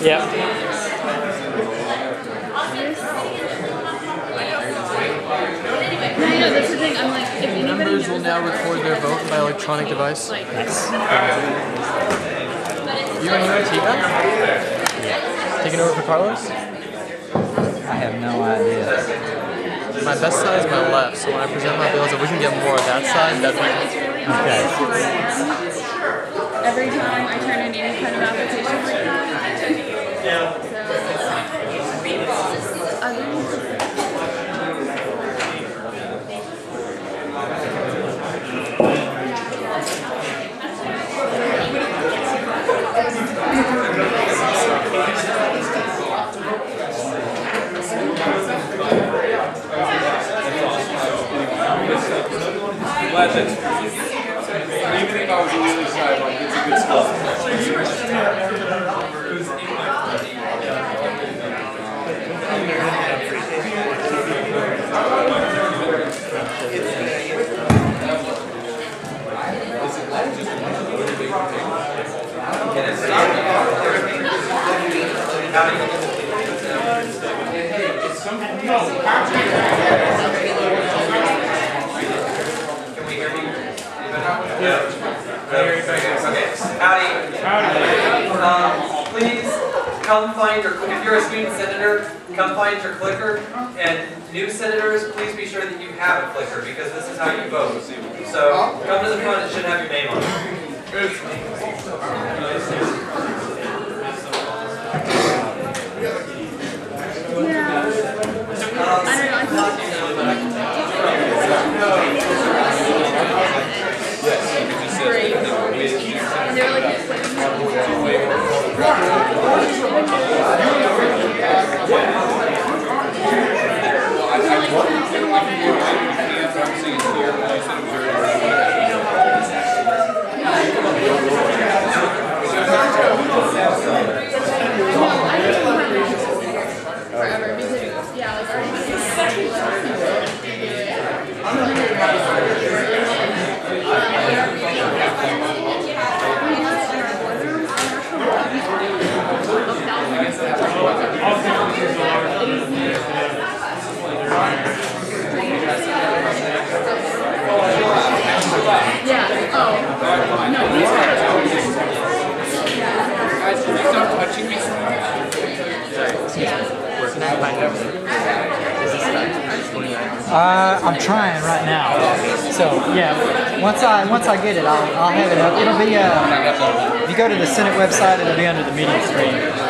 Yeah. No, that's the thing. I'm like, if anybody Members will now record their vote by electronic device. like, Nice. You and Tika? Taking over for Carlos? I have no idea. My best side is my left, so when I present my bills, if we can get more of that side, that'd be it's really obvious who I am. Every time I turn in any kind of application like that. Glad that's even if I was on the other side, like it's a good spot. Please come find your, if you're a student senator, come find your clicker. And new senators, please be sure that you have a clicker because this is how you vote. So come to the front, it should have your name on it. I'm trying right now. So yeah, once I get it, I'll have it up. It'll be if you go to the Senate website, it'll be under the meeting screen.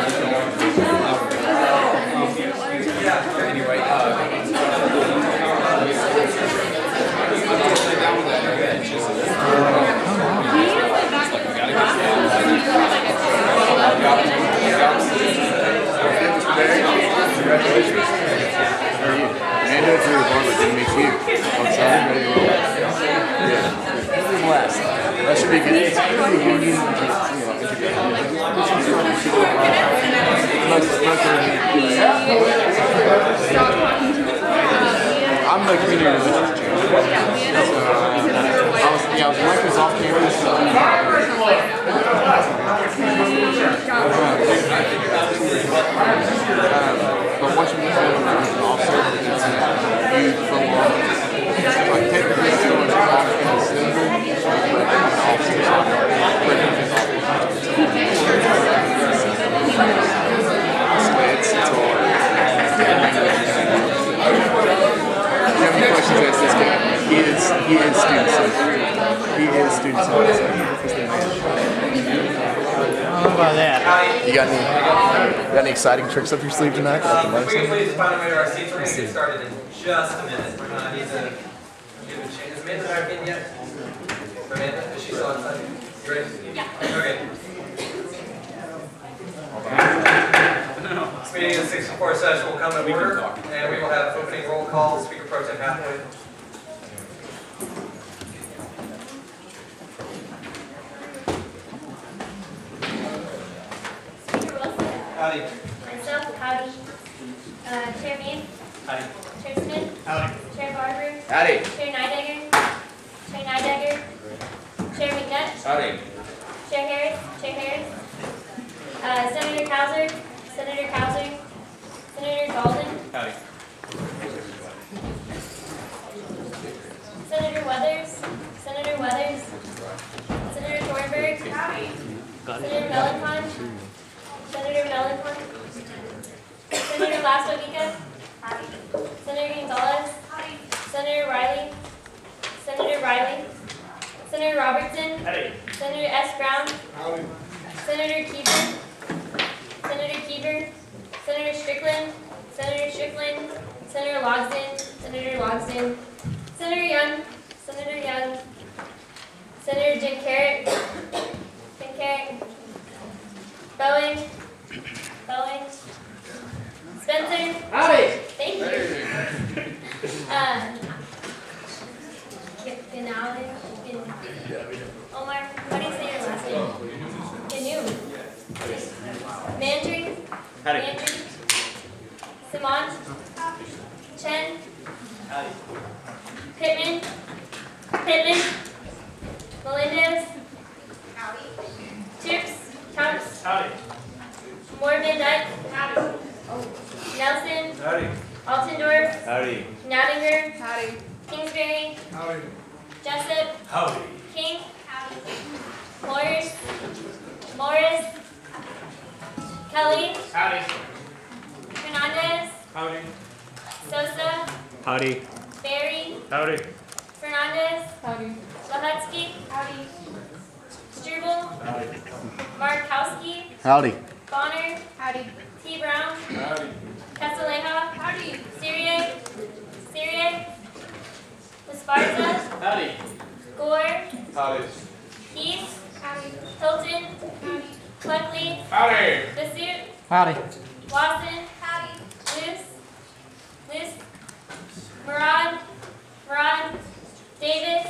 Amanda to your barber didn't meet you. On Sunday, ready to roll. Yeah. Blessed. That should be good. I'm the community relations chair. I was elected off campus. But once you get to an officer, it's you belong. Like technically, it's going to off in the center, but an officer is not it's hard. If you have any questions, ask this guy. He is student center. He is student center. How about that? You got any exciting tricks up your sleeve tonight? If we can please find a way to our seats, we're going to get started in just a minute. We're going to need to give a change. Is Amanda back in yet? Amanda, is she still outside? You ready? Yeah. Okay. This meeting is 64 session will come in order, and we will have opening roll call. Speaker Pro Tem Hathaway. Howdy. Myself, howdy. Chair Mead. Howdy. Chair Smith. Howdy. Chair Barber. Howdy. Chair Nidegger. Chair Nidegger. Chair McNutt. Howdy. Chair Harris. Senator Cowser. Senator Cowser, Senator Golden, Howdy. Senator Weathers, Senator Weathers, Senator Thornburg, Senator Melancon, Senator Melancon, Senator Lastovica, Senator Gonzalez, Senator Riley, Senator Riley, Senator Robertson, Senator S. Brown, Senator Kiefer, Senator Kiefer, Senator Strickland, Senator Strickland, Senator Logsdon, Senator Logsdon, Senator Young, Senator Young, Senator Jim Carrot, Jim Carrot, Bowen, Bowen, Spencer. Howdy. Thank you. Ganali, Omar, how do you say your last name? Ganu. Mandry. Mandry. Simon. Chen. Pittman. Pittman. Melendez. Chips. Thomas. Moore Van Dyke. Nelson. Altendorf. Nadinger. Kingsbury. Jessup. King. Morris. Kelly. Hernandez. Sosa. Barry. Fernandez. Lahutsky. Struble. Markowski. Howdy. Bonner. T. Brown. Castilleja. Syriac. Esparza. Gore. Heath. Hilton. Cleckley. Basute. Howdy. Watson. Luce. Murad. Davis.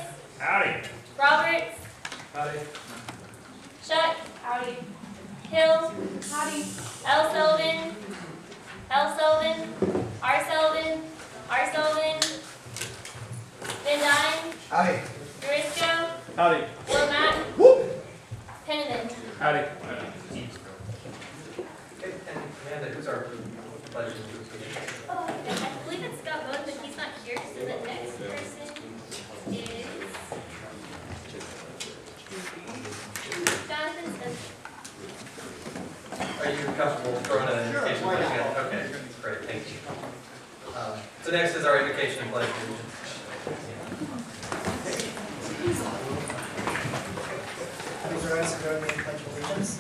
Roberts. Shuck. Hill. L. Sullivan. R. Sullivan. Van Dyne. Marisco. Wilmot. Penniman. Okay, and Amanda, who's our pledge? Oh, I believe it's Scott Bowen, but he's not here, so the next person is Jonathan Smith. Are you comfortable throwing an invocation pledge together? Okay, great, thank you. So next is our invocation pledge. Please rise and join me in pledge of allegiance.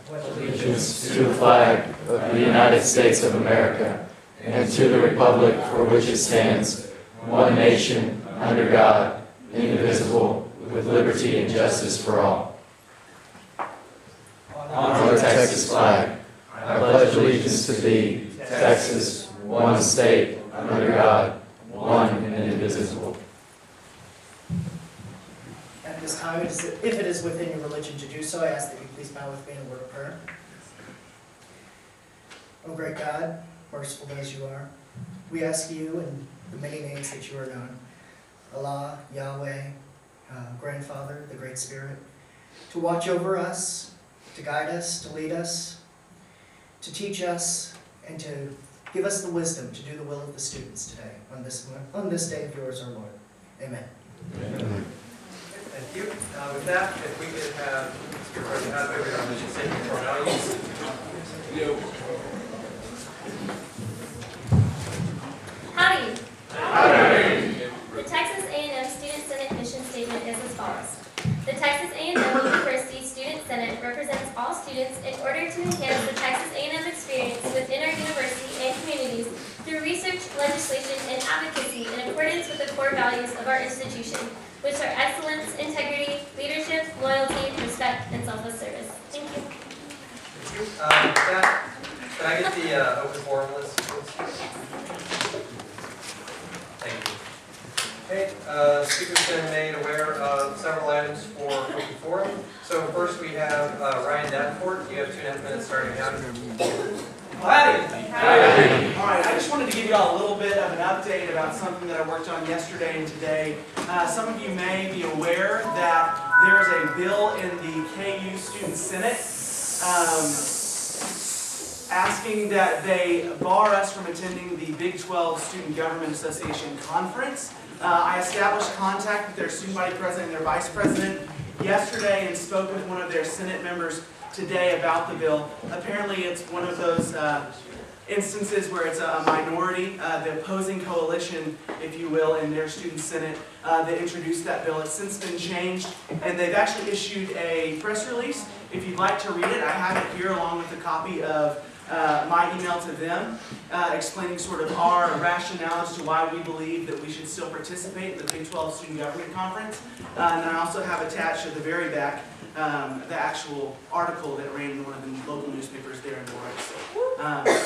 Allegiance to the flag of the United States of America and to the republic for which it stands, one nation, under God, indivisible, with liberty and justice for all. On the Texas flag, I pledge allegiance to thee, Texas, one state, under God, one and indivisible. At this time, if it is within your religion to do so, I ask that you please bow with me in a word of prayer. O great God, merciful as you are, we ask you in the many names that you are known, Allah, Yahweh, Grandfather, the Great Spirit, to watch over us, to guide us, to lead us, to teach us, and to give us the wisdom to do the will of the students today, on this day of yours, our Lord. Amen. Amen. Thank you. With that, if we could have Mr. President Hadwiger on mission statement for values. Howdy. The Texas A&M Student Senate mission statement is as follows. The Texas A&M University Student Senate represents all students in order to enhance the Texas A&M experience within our university and communities through research, legislation, and advocacy in accordance with the core values of our institution, which are excellence, integrity, leadership, loyalty, respect, and selfless service. Thank you. Can I get the open forum list, please? Thank you. Okay, speakers been made aware of several items for open forum. So first we have Ryan Davenport. You have 2.5 minutes starting now. Howdy. All right, I just wanted to give you all a little bit of an update about something that I worked on yesterday and today. Some of you may be aware that there is a bill in the KU Student Senate asking that they bar us from attending the Big 12 Student Government Association Conference. I established contact with their student body president and their vice president yesterday and spoke with one of their Senate members today about the bill. Apparently it's one of those instances where it's a minority, the opposing coalition, if you will, in their student senate that introduced that bill. It's since been changed, and they've actually issued a press release. If you'd like to read it, I have it here along with a copy of my email to them, explaining sort of our rationale as to why we believe that we should still participate in the Big 12 Student Government Conference. And I also have attached at the very back the actual article that ran in one of the local newspapers there in Lawrence.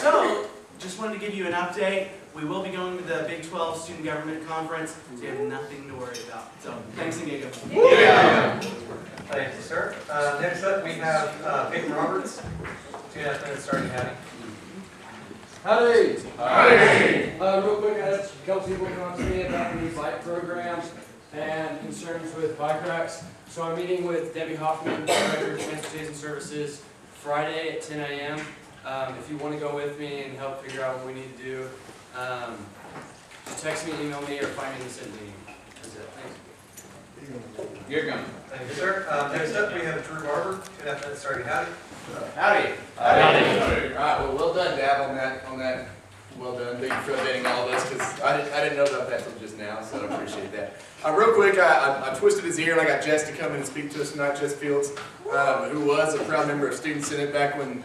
So, just wanted to give you an update. We will be going to the Big 12 Student Government Conference, so you have nothing to worry about. So, thanks again. Yeah. Thank you, sir. Next up, we have Peyton Roberts. 2.5 minutes starting, Hattie. Howdy! Howdy! Real quick, I had a couple people come up to me about these bike programs and concerns with bike racks. So I'm meeting with Debbie Hoffman, Director of Transportation Services, Friday at 10 a.m. If you want to go with me and help figure out what we need to do, just text me, email me, or find me in the Senate meeting. That's it. Thanks. You're going. Thank you, sir. Next up, we have Drew Barber. 2.5 minutes starting, Hattie. Howdy. All right, well done, Dab, on that. Well done. Thank you for updating all of us, because I didn't know about that till just now, so I appreciate that. Real quick, I twisted his ear and I got Jess to come in and speak to us tonight, Jess Fields, who was a proud member of Student Senate back in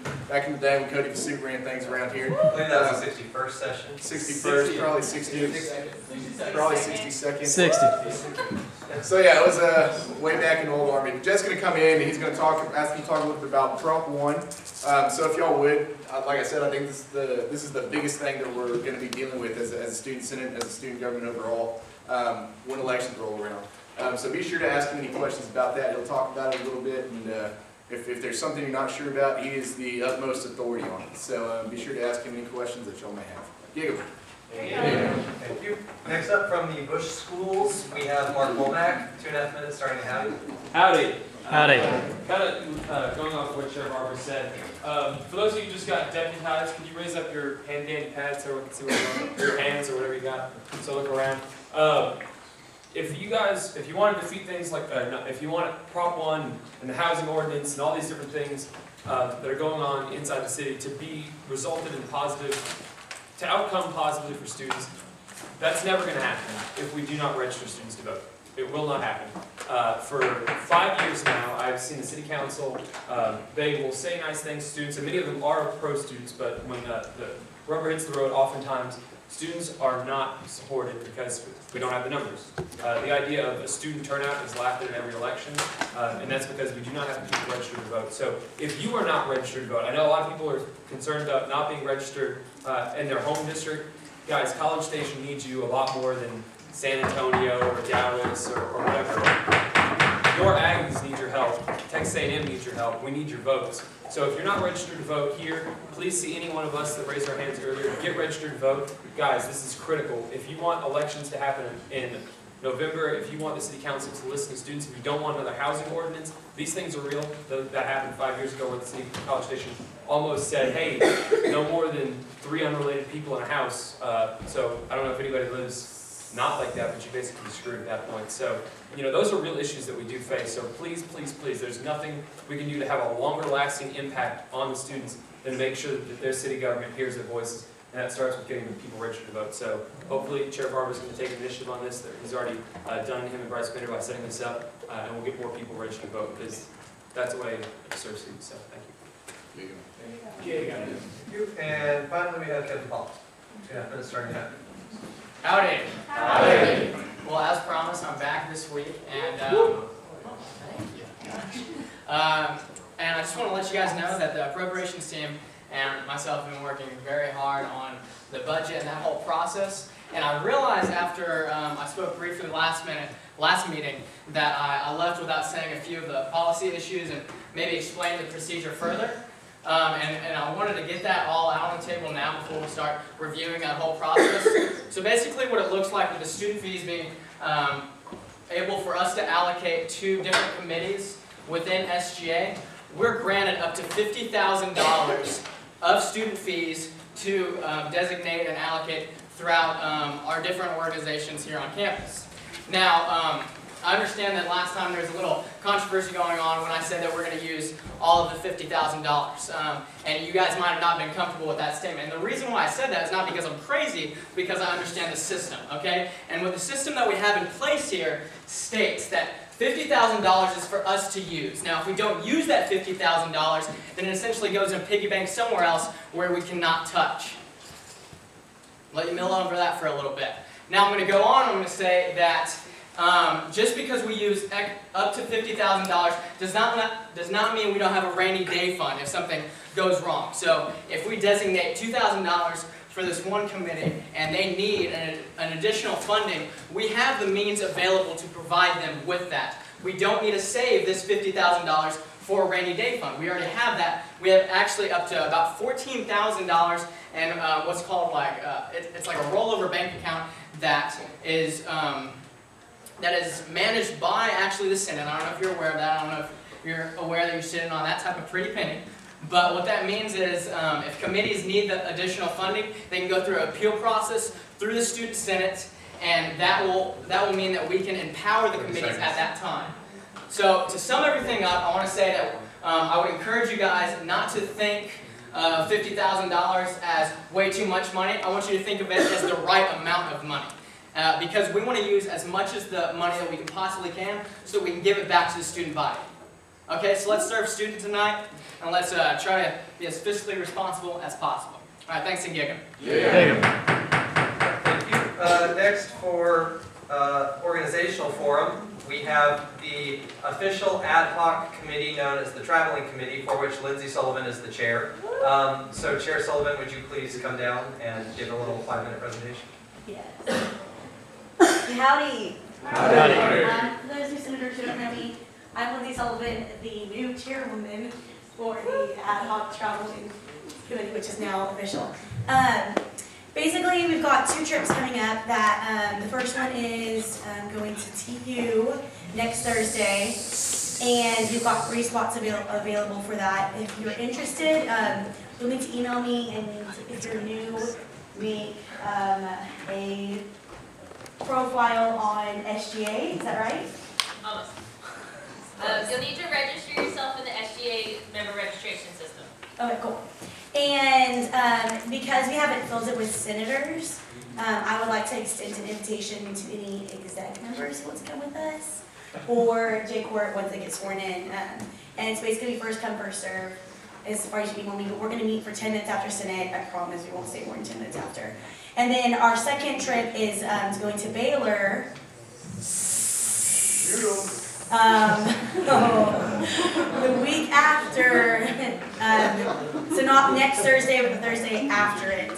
the day when Cody Pursuit ran things around here. I believe that was the 61st session. 61st, probably 60th. Probably 62nd. 60. So yeah, it was way back in the old Army. Jeff's going to come in and he's going to ask me to talk a little bit about Prop 1. So if y'all would, like I said, I think this is the biggest thing that we're going to be dealing with as a student senate, as a student government overall, when elections roll around. So be sure to ask him any questions about that. He'll talk about it a little bit, and if there's something you're not sure about, he is the utmost authority on it. So be sure to ask him any questions that y'all may have. Giggle. Thank you. Next up from the Bush Schools, we have Mark Womack. 2.5 minutes starting, Hattie. Howdy. Howdy. Kind of going off what Sheriff Barber said. For those of you who just got deputized, can you raise up your hand-dandy pads so we can see what your hands or whatever you got? So look around. If you want to defeat things like, if you want Prop 1 and the housing ordinance and all these different things that are going on inside the city to be resulted in to outcome positively for students, that's never going to happen if we do not register students to vote. It will not happen. For 5 years now, I've seen the city council, they will say nice things to students, and many of them are pro-students, but when the rubber hits the road, oftentimes students are not supported because we don't have the numbers. The idea of a student turnout is laughed at in every election, and that's because we do not have people registered to vote. So if you are not registered to vote, I know a lot of people are concerned about not being registered in their home district. Guys, College Station needs you a lot more than San Antonio or Dallas or whatever. Your Aggies need your help. Texas A&M needs your help. We need your votes. So if you're not registered to vote here, please see any one of us that raised our hands earlier. Get registered to vote. Guys, this is critical. If you want elections to happen in November, if you want the city council to listen to students, if you don't want another housing ordinance, these things are real. That happened 5 years ago where the city College Station almost said, hey, no more than 3 unrelated people in a house. So I don't know if anybody lives not like that, but you basically screwed at that point. So, those are real issues that we do face. So please, please, please, there's nothing we can do to have a longer lasting impact on the students than to make sure that their city government hears their voices. And that starts with getting the people registered to vote. So hopefully Chair Barber is going to take initiative on this. He's already done him and Bryce Bender by setting this up, and we'll get more people registered to vote because that's the way to serve students. So thank you. Thank you. And finally, we have Kevin Paul. 2.5 minutes starting now. Howdy. Howdy. Well, as promised, I'm back this week, and thank you. And I just want to let you guys know that the appropriations team and myself have been working very hard on the budget and that whole process. And I realized after I spoke briefly last meeting, that I left without saying a few of the policy issues and maybe explain the procedure further. And I wanted to get that all out on the table now before we start reviewing that whole process. So basically what it looks like with the student fees being able for us to allocate 2 different committees within SGA. we're granted up to $50,000 of student fees to designate and allocate throughout our different organizations here on campus. Now, I understand that last time there was a little controversy going on when I said that we're going to use all of the $50,000, and you guys might have not been comfortable with that statement. And the reason why I said that is not because I'm crazy, because I understand the system, okay? And with the system that we have in place here states that $50,000 is for us to use. Now, if we don't use that $50,000, then it essentially goes in a piggy bank somewhere else where we cannot touch. Let you mill over that for a little bit. Now, I'm going to go on. I'm going to say that just because we use up to $50,000 does not mean we don't have a rainy day fund if something goes wrong. So if we designate $2,000 for this one committee and they need an additional funding, we have the means available to provide them with that. We don't need to save this $50,000 for a rainy day fund. We already have that. We have actually up to about $14,000 and what's called like, it's like a rollover bank account that is managed by actually the Senate. I don't know if you're aware of that. I don't know if you're aware that you're sitting on that type of pretty penny. But what that means is if committees need the additional funding, they can go through an appeal process through the Student Senate, and that will mean that we can empower the committees at that time. So to sum everything up, I want to say that I would encourage you guys not to think of $50,000 as way too much money. I want you to think of it as the right amount of money. Because we want to use as much as the money that we can possibly can so we can give it back to the student body. Okay, so let's serve students tonight, and let's try to be as fiscally responsible as possible. All right, thanks, and Gigam. Thank you. Next for organizational forum, we have the official ad hoc committee known as the Traveling Committee, for which Lindsay Sullivan is the chair. So Chair Sullivan, would you please come down and give a little 5-minute presentation? Yes. Howdy. Howdy. For those new senators who don't know me, I'm Lindsay Sullivan, the new chairwoman for the ad hoc traveling committee, which is now official. Basically, we've got 2 trips coming up. That the first one is going to TU next Thursday, and you've got 3 spots available for that. If you're interested, you'll need to email me, and if you're new, make a profile on SGA. Is that right? Almost. You'll need to register yourself in the SGA member registration system. Okay, cool. And because we haven't filled it with senators, I would like to extend an invitation to any exec members who want to come with us, or J-Court once they get sworn in. And it's basically first come, first serve as far as you can meet. We're going to meet for 10 minutes after Senate. I promise we won't stay more than 10 minutes after. And then our second trip is going to Baylor. The week after, so not next Thursday, but the Thursday after it.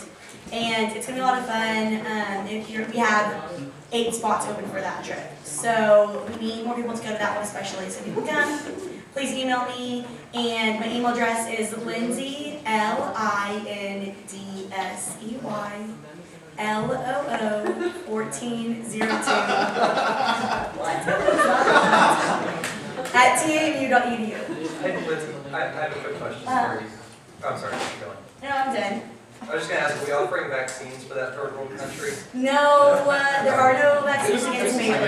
And it's going to be a lot of fun. We have 8 spots open for that trip. So we need more people to go to that one especially. So if you can come, please email me. And my email address is Lindsay, LINDSEY, LOO 1402 at tamu.edu. Hey, Lindsay, I have a quick question for you. I'm sorry, keep going. No, I'm done. I was just going to ask, are we offering vaccines for that third world country? No, there are no vaccines against Baylor.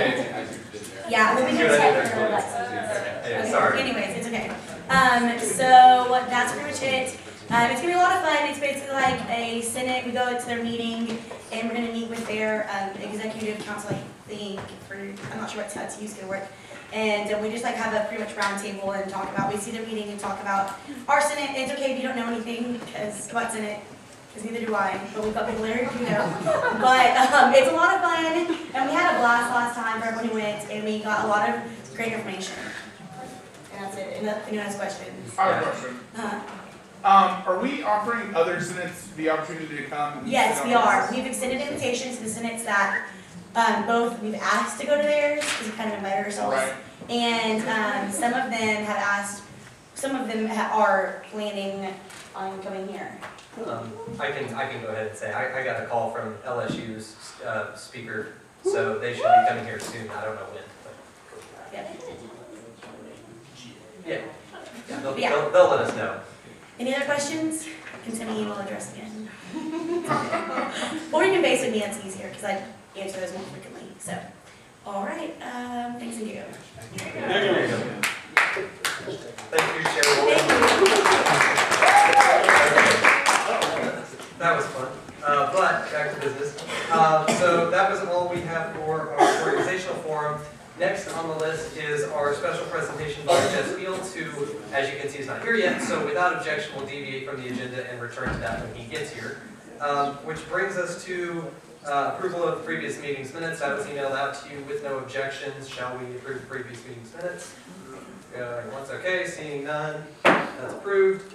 Yeah, we'll be doing Okay, sorry. Anyways, it's okay. So that's pretty much it. It's going to be a lot of fun. It's basically like a Senate. We go to their meeting, and we're going to meet with their executive council, I think, I'm not sure how to use going to work. And we just like have a pretty much round table and talk about, we see their meeting and talk about our Senate. It's okay if you don't know anything about Senate, because neither do I, but we've got people there who know. But it's a lot of fun, and we had a blast last time for everyone who went, and we got a lot of great information. And that's it. And anyone has questions? I have a question. Are we offering other senates the opportunity to come? And Yes, we are. We've extended invitations to the senates that both we've asked to go to theirs, because we kind of invited ourselves. Right. And some of them have asked, some of them are planning on coming here. I can go ahead and say, I got a call from LSU's speaker, so they should be coming here soon. I don't know when. But. Yeah. Yeah. They'll, Yeah. they'll let us know. Any other questions? You can send me an email address again. Or you can base with me, that's easier, because I answer those more frequently, so. All right, thanks and go. There you go. Thank you, Chairwoman. That was fun. But back to business. So that was all we have for our organizational forum. Next on the list is our special presentation by Jess Fields, who, as you can see, is not here yet. So without objection, we'll deviate from the agenda and return to that when he gets here. Which brings us to approval of the previous meeting's minutes. That was emailed out to you with no objections. Shall we approve the previous meeting's minutes? Once okay, seeing none, that's approved.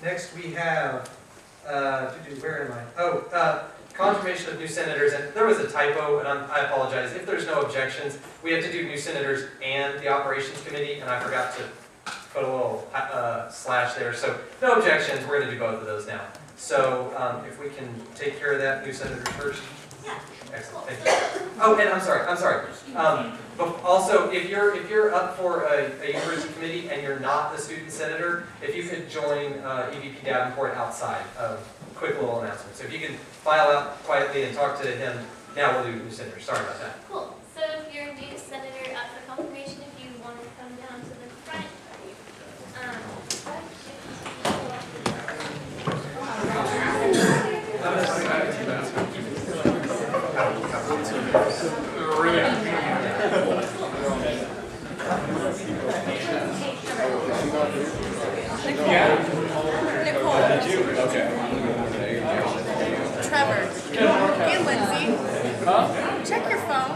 Next we have, where am I? Oh, confirmation of new senators, and there was a typo, and I apologize. If there's no objections, we have to do new senators and the operations committee, and I forgot to put a little slash there. So no objections, we're going to do both of those now. So if we can take care of that, new senators first. Yeah. Excellent, thank you. Oh, and I'm sorry. But also, if you're up for a university committee and you're not the student senator, if you could join EVP Davenport outside. Quick little announcement. So if you can file out quietly and talk to him, now we'll do new senators. Sorry about that. Cool. So if you're a new senator up for confirmation, if you want to come down to the front. Trevor. Hey, Lindsay. Check your phone.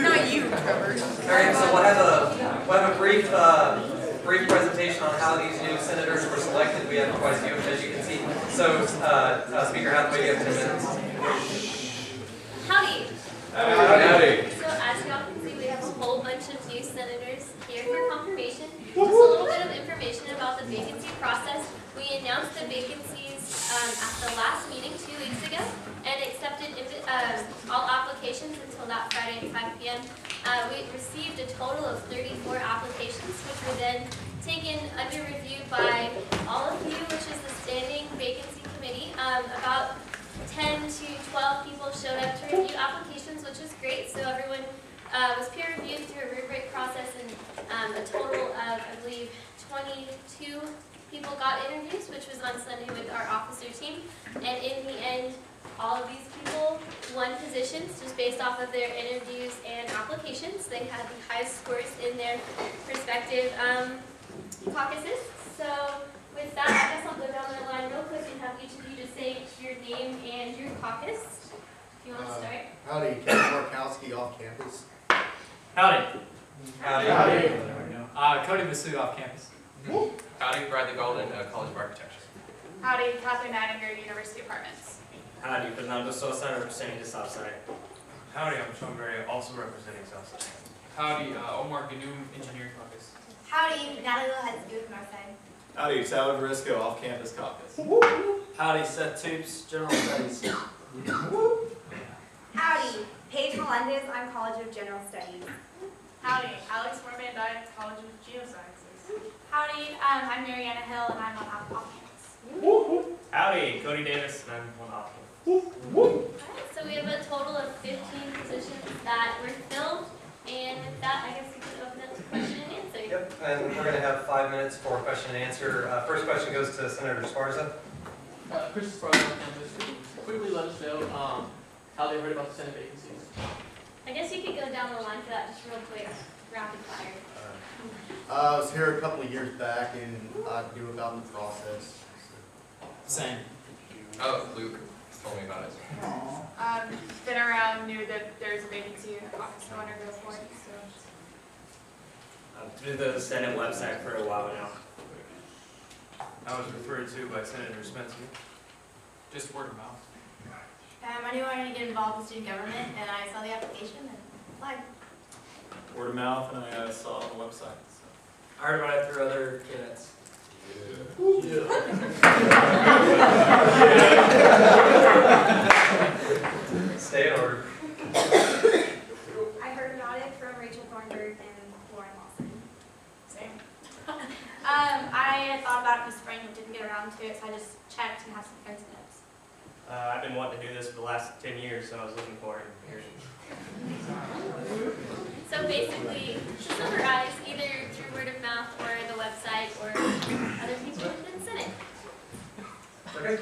Not you, Trevor. All right, so we'll have a brief presentation on how these new senators were selected. We have quite a few, as you can see. So, Speaker Hathaway, you have 10 minutes. Howdy. Howdy. So as y'all can see, we have a whole bunch of new senators here for confirmation. Just a little bit of information about the vacancy process. We announced the vacancies at the last meeting 2 weeks ago and accepted all applications until that Friday at 5 p.m. We received a total of 34 applications, which were then taken under review by all of you, which is the standing vacancy committee. About 10 to 12 people showed up to review applications, which is great. So everyone was peer reviewed through a rubric process, and a total of, I believe, 22 people got interviews, which was on Sunday with our officer team. And in the end, all of these people won positions just based off of their interviews and applications. They had the highest scores in their respective caucuses. So with that, I guess I'll go down the line real quick and have each of you just say your name and your caucus. If you want to start. Howdy, Kevin Markowski off campus. Howdy. Howdy. Cody Masu off campus. Howdy, Bradley Golden, College of Architecture. Howdy, Catherine Nightingale, University Apartments. Howdy, Fernando Sosa representing the Southside. Howdy, I'm Sean Berry, also representing Southside. Howdy, Omar Ganoum, Engineering Caucus. Howdy, Natalie Lehetsky with Northside. Howdy, Tyler Verisco, off-campus caucus. Howdy, Seth Toops, General Studies. Howdy, Paige Melendez, I'm College of General Studies. Howdy, Alex Morvan-Dyke, College of Geosciences. Howdy, I'm Mariana Hill and I'm on off-campus. Howdy, Cody Davis, and I'm on off-campus. Alright, so we have a total of 15 positions that were filled, and with that, I guess we can open up to question and answer. Yep, and we're going to have 5 minutes for question and answer. First question goes to Senator Esparza. Chris Esparza, quickly let us know how they heard about the Senate vacancies. I guess you could go down the line for that just real quick, rapid fire. I was here a couple of years back and I knew about the process. Same. Oh, Luke told me about it. Been around, knew that there's a vacancy in the caucus, no one to go for it, so. Through the Senate website for a while now. I was referred to by Senator Spencer. Just word of mouth. I knew I wanted to get involved with student government and I saw the application and applied. Word of mouth, and I saw it on the website. I heard about it through other candidates. Stay in order. I heard about it from Rachel Thornburg and Lauren Lawson. Same. around to it, so I just checked and have some friends' notes. I've been wanting to do this for the last 10 years, so I was looking for it. Here. So basically, to summarize, either through word of mouth or the website or other people within the Senate. Okay.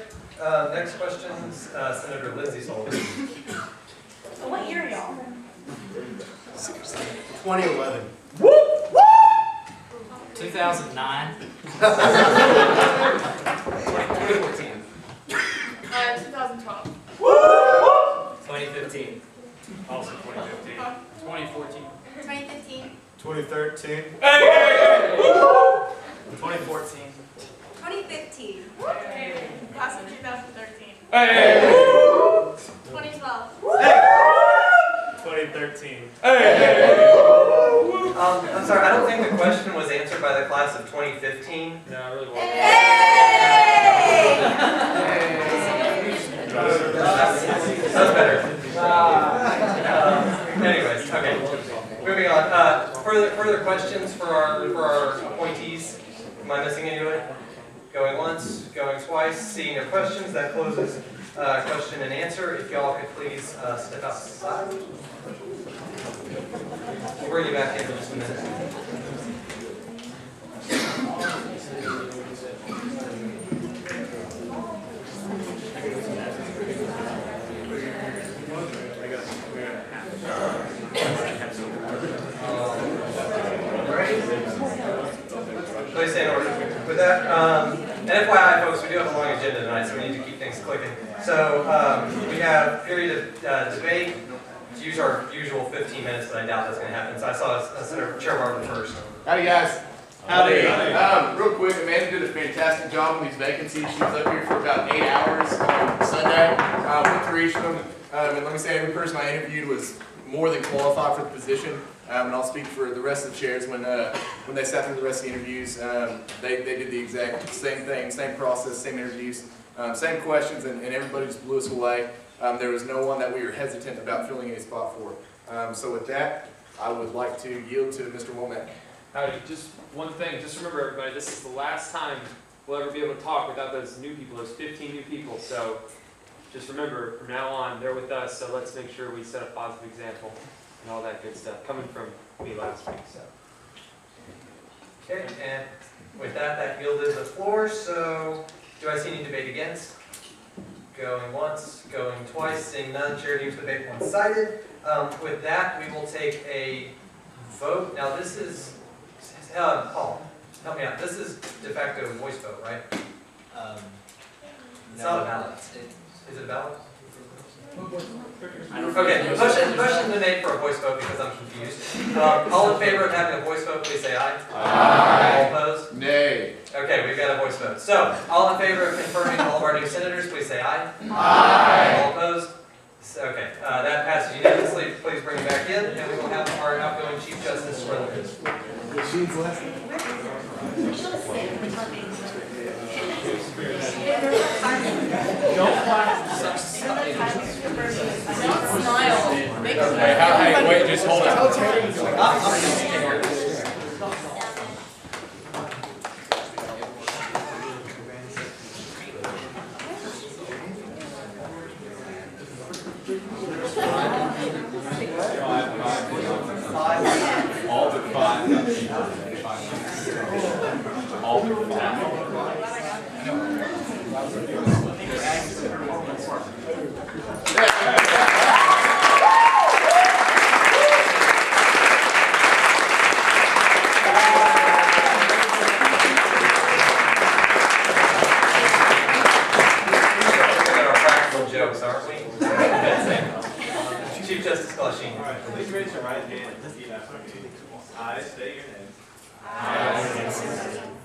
Next question is Senator Lindsay Sullivan. So what year are y'all? 2011. 2009. 2014. 2012. 2015. Also 2015. 2014. 2015. 2013. Hey! 2014. 2015. Class of 2013. Hey! 2012. 2013. I'm sorry, I don't think the question was answered by the class of 2015. No, I really wasn't. That's better. Anyways, okay. Moving on. Further questions for our appointees? Am I missing anyone? Going once, going twice. Seeing no questions, that closes question and answer. If y'all could please step outside. We'll bring you back in just a minute. Please stay in order. With that, and FYI, folks, we do have a long agenda tonight, so we need to keep things clicking. So we have period of debate. Let's use our usual 15 minutes, but I doubt that's going to happen. So I saw Senator Chair Marvin first. Howdy, guys. Howdy. Real quick, Amanda did a fantastic job on these vacancies. She was up here for about 8 hours on Sunday. Went through each of them. And let me say, every person I interviewed was more than qualified for the position. And I'll speak for the rest of the chairs when they sat through the rest of the interviews. They did the exact same thing, same process, same interviews, same questions, and everybody just blew us away. There was no one that we were hesitant about filling a spot for. So with that, I would like to yield to Mr. Womack. Howdy, just one thing, just remember everybody, this is the last time we'll ever be able to talk without those new people, those 15 new people. So just remember, from now on, they're with us, so let's make sure we set a positive example and all that good stuff, coming from me last week. So. Okay, and with that yielded the floor. So do I see any debate against? Going once, going twice, seeing none, chair deems debate one-sided. With that, we will take a vote. Now this is, Paul, help me out. This is de facto voice vote, right? It's not a ballot. Is it a ballot? Okay, motion been made for a voice vote because I'm confused. All in favor of having a voice vote, please say aye. Aye. All opposed? Nay. Okay, we've got a voice vote. So, all in favor of confirming all of our new senators, please say aye. Aye. All opposed? Okay, that passes unanimously. Please bring it back in, and we will have our outgoing Chief Justice Rutherford. Hey, wait, just hold on. All but five. All but five. Jokes, aren't we? Chief Justice Kalashini. All right, please raise your right hand and repeat after me. I state your name.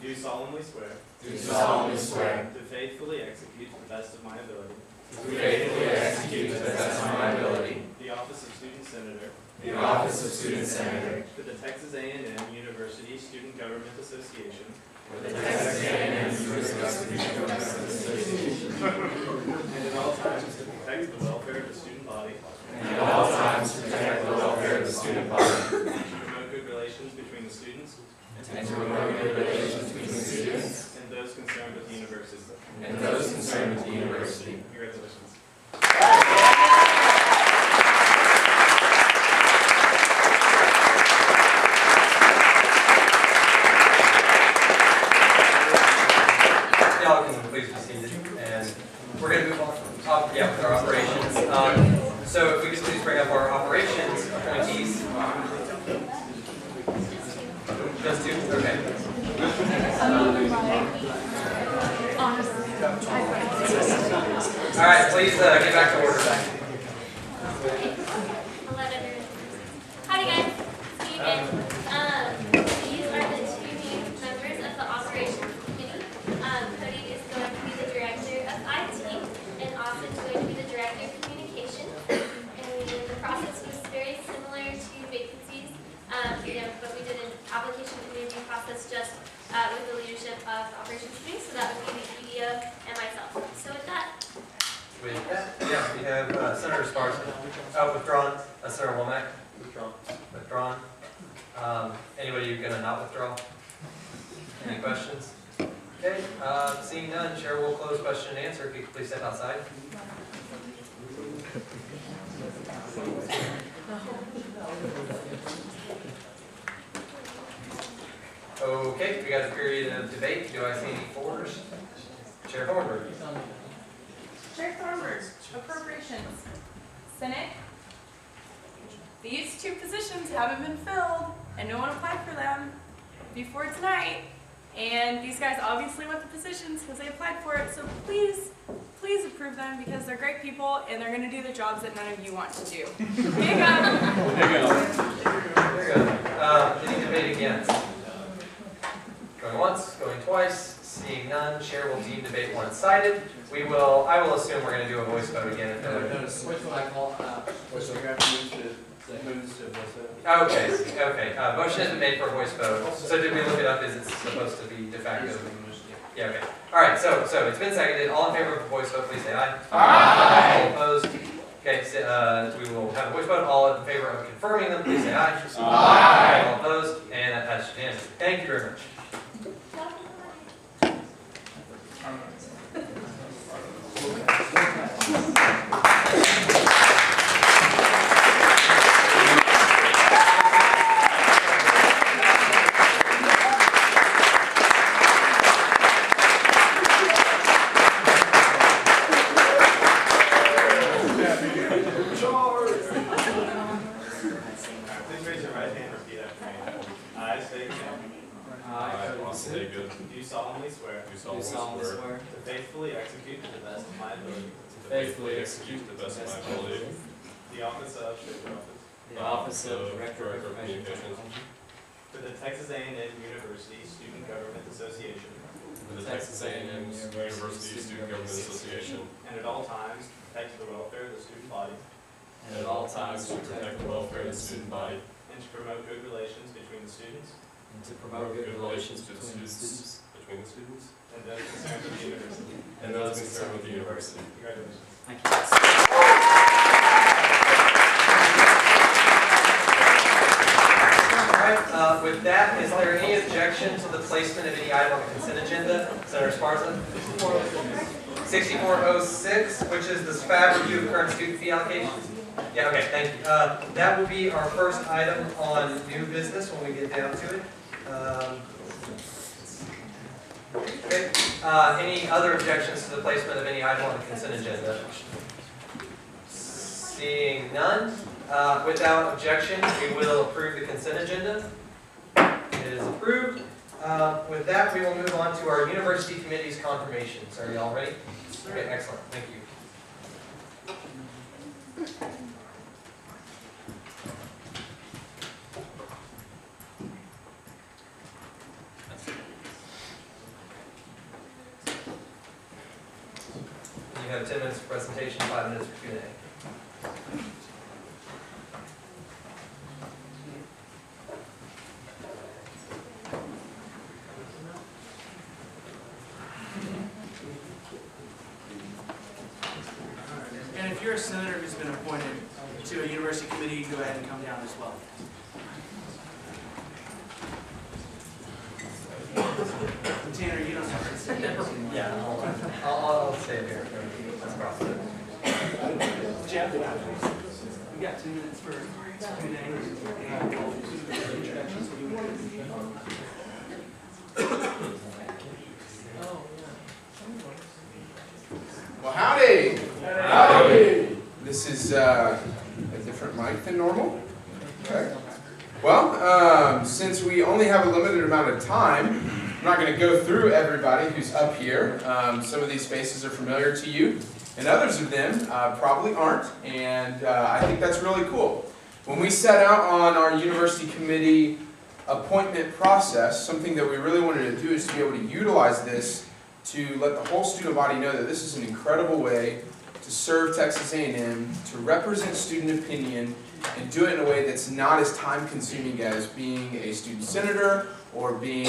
Do solemnly swear. Do solemnly swear. To faithfully execute to the best of my ability. To faithfully execute to the best of my ability. The office of student senator. The office of student senator. For the Texas A&M University Student Government Association. For the Texas A&M University Student Government Association. And at all times to protect the welfare of the student body. And at all times to protect the welfare of the student body. To promote good relations between the students. And to promote good relations between the students. And those those concerned with the university. and those concerned with the university. Congratulations. Y'all can please be seated, and we're going to move on with our operations. So if we could please bring up our operations appointees. Just two? Okay. All right, please get back to order. Howdy guys, see you again. These are the two new members of the operations committee. Cody is going to be the director of IT, and Austin is going to be the director of communications. And the process was very similar to vacancies, but we did an application interview process just with the leadership of the operations committee. So that would be the EDO and myself. So with that. With that, yeah, we have Senator Sparson. Withdrawn. Senator Womack. Withdrawn. Withdrawn. Anybody going to not withdraw? Any questions? Okay, seeing none, Chair will close question and answer. If you could please step outside. Okay, we got a period of debate. Do I see any fours? Chair Thornburg. Chair Thornburg, appropriations. Senate. These two positions haven't been filled, and no one applied for them before tonight. And these guys obviously want the positions because they applied for it. So please, please approve them because they're great people and they're going to do the jobs that none of you want to do. There you go. There you go. There you go. Any debate against? Going once, going twice. Seeing none, Chair will deem debate one-sided. I will assume we're going to do a voice vote again. Which one I call, Okay. Motion has been made for a voice vote. So did we look it up? Is it supposed to be de facto? Yeah, okay. All right, so it's been seconded. All in favor of a voice vote, please say aye. Aye. All opposed? Okay, so, we will have a voice vote. All in favor of confirming them, please say aye. Aye. All opposed? And that passes unanimously. Thank you very much. Please raise your right hand and repeat after me. I state your name. I, Austin Haygood, Do solemnly swear. do solemnly swear To faithfully execute to the best of my ability. to faithfully execute to the best of my ability The office of. the office of Director of Communications For the Texas A&M University Student Government Association. for the Texas A&M University Student Government Association, And at all times, protect the welfare of the student body. and at all times to protect the welfare of the student body, And to promote good relations between the students. and to promote good relations between the students, And those concerned with the university. and those concerned with the university. Congratulations. Thank you. All right, with that, is there any objection to the placement of any item on the consent agenda? Senator Sparson? 6406, which is the SFAB review of current student fee allocations. Yeah, okay, thank you. That will be our first item on new business when we get down to it. Okay, any other objections to the placement of any item on the consent agenda? Seeing none, without objection, we will approve the consent agenda. It is approved. With that, we will move on to our university committee's confirmations. Are you all ready? Okay, excellent. Thank you. You have 10 minutes for presentation, 5 minutes for Q&A. And if you're a senator who's been appointed to a university committee, you can go ahead and come down as well. Tanner, you don't have to. Yeah, I'll stay here. Let's cross it. Jeff, we got 2 minutes for Q&A. Well, howdy. Howdy. This is a different mic than normal. Okay. Well, since we only have a limited amount of time, I'm not going to go through everybody who's up here. Some of these faces are familiar to you, and others of them probably aren't, and I think that's really cool. When we set out on our university committee appointment process, something that we really wanted to do is to be able to utilize this to let the whole student body know that this is an incredible way to serve Texas A&M, to represent student opinion, and do it in a way that's not as time-consuming as being a student senator, or being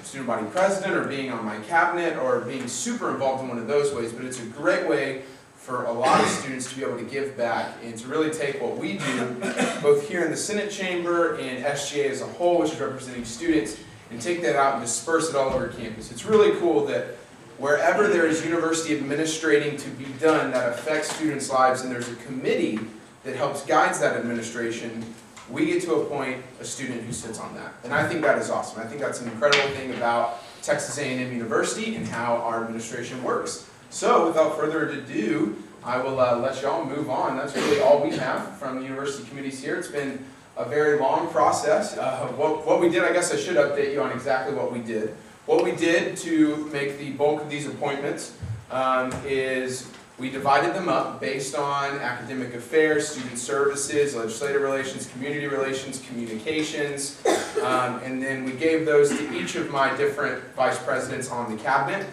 student body president, or being on my cabinet, or being super involved in one of those ways. But it's a great way for a lot of students to be able to give back and to really take what we do, both here in the Senate chamber and SGA as a whole, which is representing students, and take that out and disperse it all over campus. It's really cool that wherever there is university administrating to be done that affects students' lives, and there's a committee that helps guides that administration, we get to appoint a student who sits on that. And I think that is awesome. I think that's an incredible thing about Texas A&M University and how our administration works. So without further ado, I will let y'all move on. That's really all we have from the university committees here. It's been a very long process. What we did, I guess I should update you on exactly what we did. What we did to make the bulk of these appointments is we divided them up based on academic affairs, student services, legislative relations, community relations, communications, and then we gave those to each of my different vice presidents on the cabinet.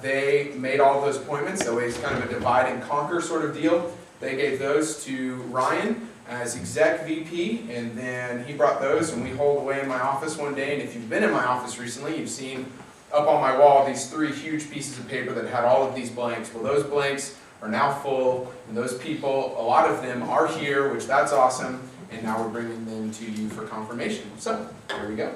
They made all of those appointments, so it's kind of a divide and conquer sort of deal. They gave those to Ryan as exec VP, and then he brought those and we hauled away in my office one day. And if you've been in my office recently, you've seen up on my wall these 3 huge pieces of paper that had all of these blanks. Well, those blanks are now full, and those people, a lot of them are here, which that's awesome, and now we're bringing them to you for confirmation. So, here we go.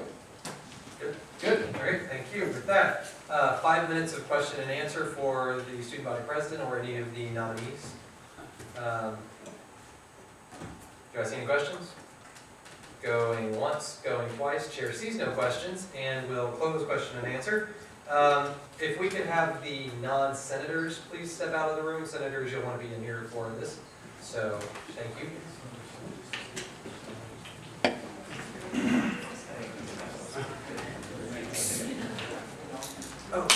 Good. Great, thank you. With that, 5 minutes of question and answer for the student body president or any of the nominees. Do you guys see any questions? Going once, going twice. Chair sees no questions, and we'll close question and answer. If we could have the non-senators please step out of the room. Senators, you'll want to be in here for this. So, thank you. Oh.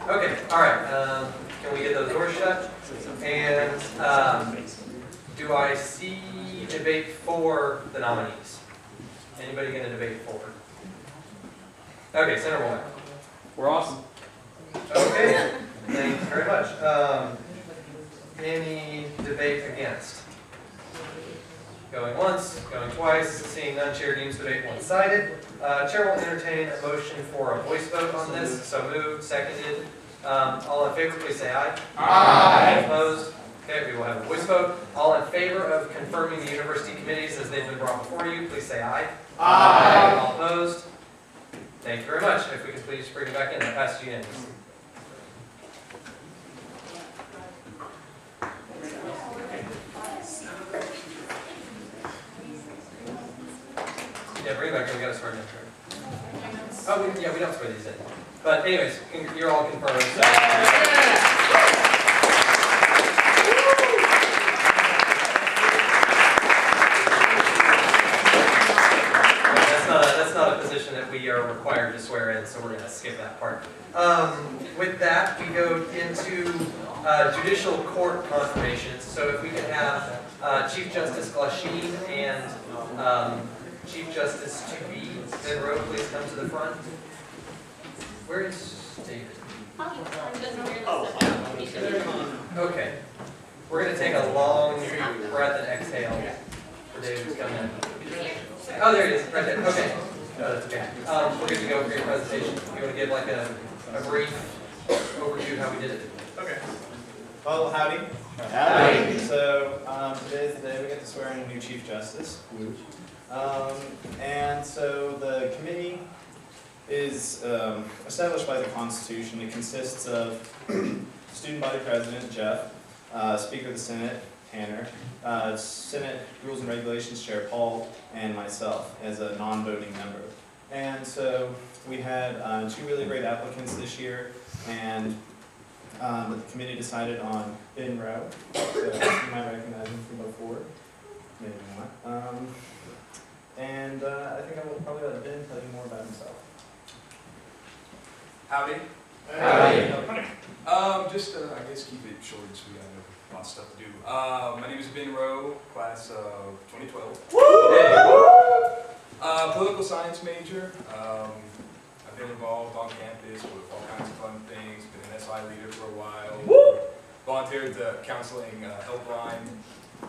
Okay, all right. Can we get those doors shut? And do I see debate for the nominees? Anybody going to debate for? Okay, Senator Womack. We're awesome. Okay, thanks very much. Any debate against? Going once, going twice, seeing none, chair deems debate one-sided. Chair will entertain a motion for a voice vote on this. So moved, seconded. All in favor, please say aye. Aye. Opposed? Okay, we will have a voice vote. All in favor of confirming the university committees as they've been brought before you, please say aye. Aye. All opposed? Thank you very much. If we could please bring it back in, that passes unanimously. Yeah, bring it back in. We got to start next turn. Oh, yeah, we don't swear these in. But anyways, you're all confirmed. So. That's not a position that we are required to swear in, so we're going to skip that part. With that, we go into judicial court confirmations. So if we could have Chief Justice Glasheen and Chief Justice to be Monroe, please come to the front. Where is David? Okay. We're going to take a long breath and exhale for David to come in. Oh, there he is, right there. Okay. No, that's okay. We're good to go for your presentation. You want to give like a brief overview of how we did it? Okay. Well, howdy. Howdy. So today's the day we get to swear in a new Chief Justice. And so the committee is established by the Constitution. It consists of Student Body President, Jeff, Speaker of the Senate, Tanner, Senate Rules and Regulations Chair, Paul, and myself as a non-voting member. And so we had 2 really great applicants this year, and the committee decided on Ben Rowe. So you might recognize him from before, maybe not. And I think I will probably let Ben tell you more about himself. Howdy. Howdy. Just, I guess keep it short and sweet. I know lots of stuff to do. My name is Ben Rowe, class of 2012. Political science major. I've been involved on campus with all kinds of fun things. Been an SI leader for a while. Volunteered at the counseling helpline.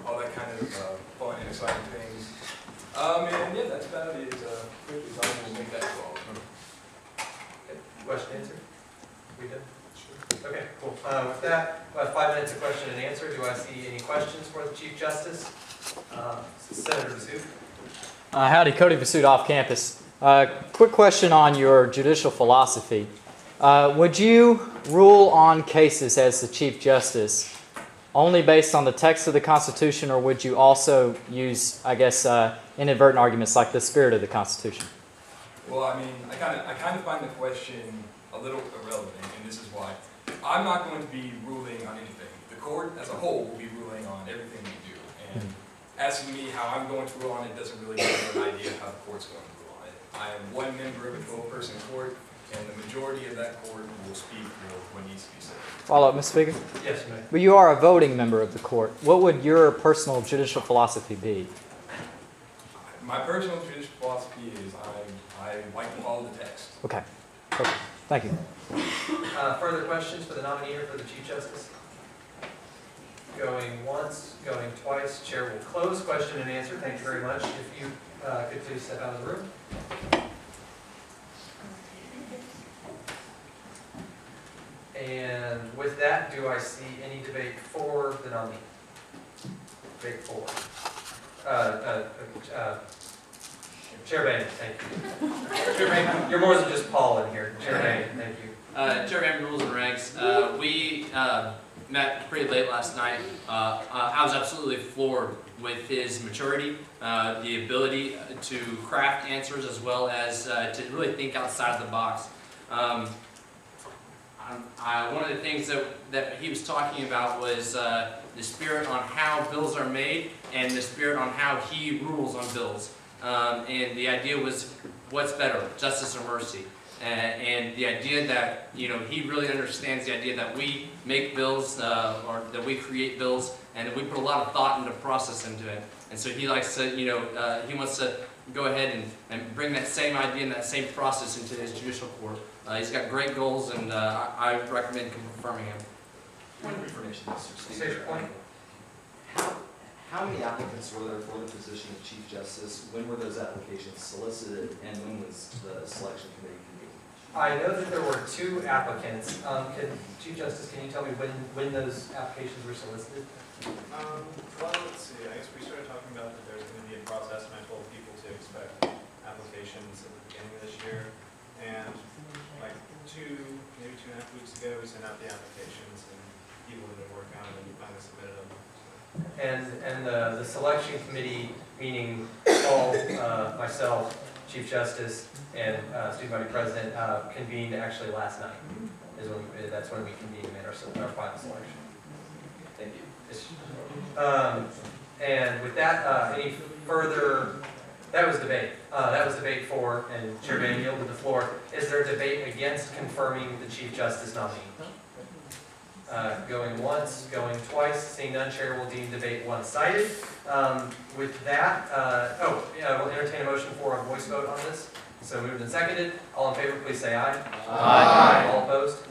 All that kind of fun and exciting things. And yeah, that's about it. Quick as I will make that call. Question answer? We done? Sure. Okay, cool. With that, about 5 minutes of question and answer. Do I see any questions for the Chief Justice? Senator Basu. Howdy, Cody Vasud off campus. Quick question on your judicial philosophy. Would you rule on cases as the Chief Justice only based on the text of the Constitution, or would you also use, I guess, inadvertent arguments like the spirit of the Constitution? Well, I mean, I kind of find the question a little irrelevant, and this is why. I'm not going to be ruling on anything. The court as a whole will be ruling on everything we do, and asking me how I'm going to rule on it doesn't really give me an idea of how the court's going to rule on it. I am one member of a 12-person court, and the majority of that court will speak what needs to be said. Follow up, Mr. Speaker? Yes, ma'am. But you are a voting member of the court. What would your personal judicial philosophy be? My personal judicial philosophy is I like to follow the text. Okay. Okay. Thank you. Further questions for the nominee or for the Chief Justice? Going once, going twice. Chair will close question and answer. Thank you very much. If you could please step out of the room. And with that, do I see any debate for the nominee? Debate for. Chair Bain, thank you. Chair Bain, you're more than just Paul in here. Chair Bain, thank you. Chair Bain, Rules and Regs. We met pretty late last night. I was absolutely floored with his maturity, the ability to craft answers, as well as to really think outside of the box. One of the things that he was talking about was the spirit on how bills are made and the spirit on how he rules on bills. And the idea was, what's better, justice or mercy? And the idea that, you know, he really understands the idea that we make bills, or that we create bills, and that we put a lot of thought and the process into it. And so he likes to, you know, he wants to go ahead and bring that same idea and that same process into his judicial court. He's got great goals, and I recommend confirming him. Point of information, Mr. State your point. How many applicants were there for the position of Chief Justice? When were those applications solicited, and when was the selection committee convened? I know that there were 2 applicants. Chief Justice, can you tell me when those applications were solicited? Well, let's see. I guess we started talking about that there's going to be a process, and I told people to expect applications at the beginning of this year. And like maybe 2.5 weeks ago, we sent out the applications, and people have been working on it, and we finally submitted them. And the selection committee, meaning Paul, myself, Chief Justice, and Student Body President, convened actually last night. That's when we convened and made our final selection. Thank you. And with that, any further? That was debate. That was debate for, and Chair Bain yielded the floor. Is there debate against confirming the Chief Justice nominee? Going once, going twice, seeing none, Chair will deem debate one-sided. With that, we'll entertain a motion for a voice vote on this. So moved and seconded. All in favor, please say aye. Aye. All opposed?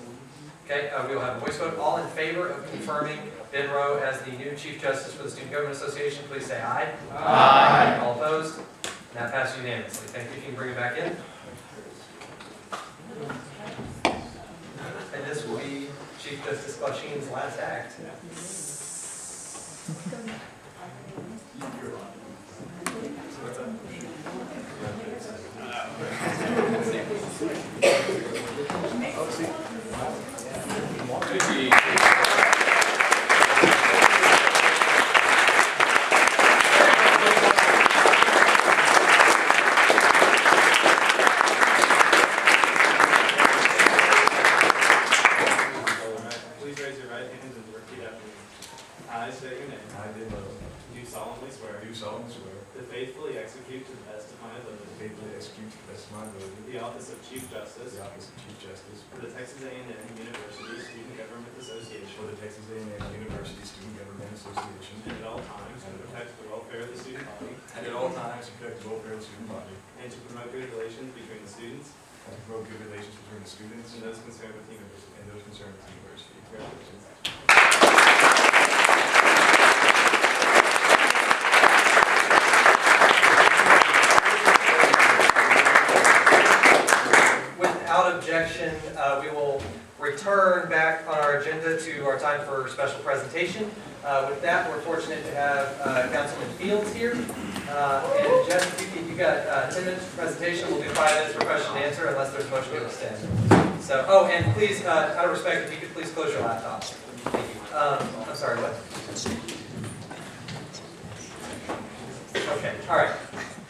Okay, we will have a voice vote. All in favor of confirming Ben Rowe as the new Chief Justice for the Student Government Association, please say aye. Aye. All opposed? And that passed unanimously. Thank you. You can bring it back in. And this will be Chief Justice Glasheen's last act. Please raise your right hand and repeat after me. I state your name. I did know. Do solemnly swear. Do solemnly swear. To faithfully execute to the best of my ability. To faithfully execute to the best of my ability. The office of Chief Justice. The office of Chief Justice. For the Texas A&M University Student Government Association. For the Texas A&M University Student Government Association. And at all times to protect the welfare of the student body. And at all times to protect the welfare of the student body. And to promote good relations between the students. And to promote good relations between the students. And those concerned with the university. And those concerned with the university. Congratulations. Without objection, we will return back on our agenda to our time for special presentation. With that, we're fortunate to have Councilman Fields here. And Jeff, you got 10 minutes for presentation. We'll do 5 minutes for question and answer unless there's a motion to extend. So, oh, and please, out of respect, if you could please close your laptop. Thank you. I'm sorry, what? Okay, all right.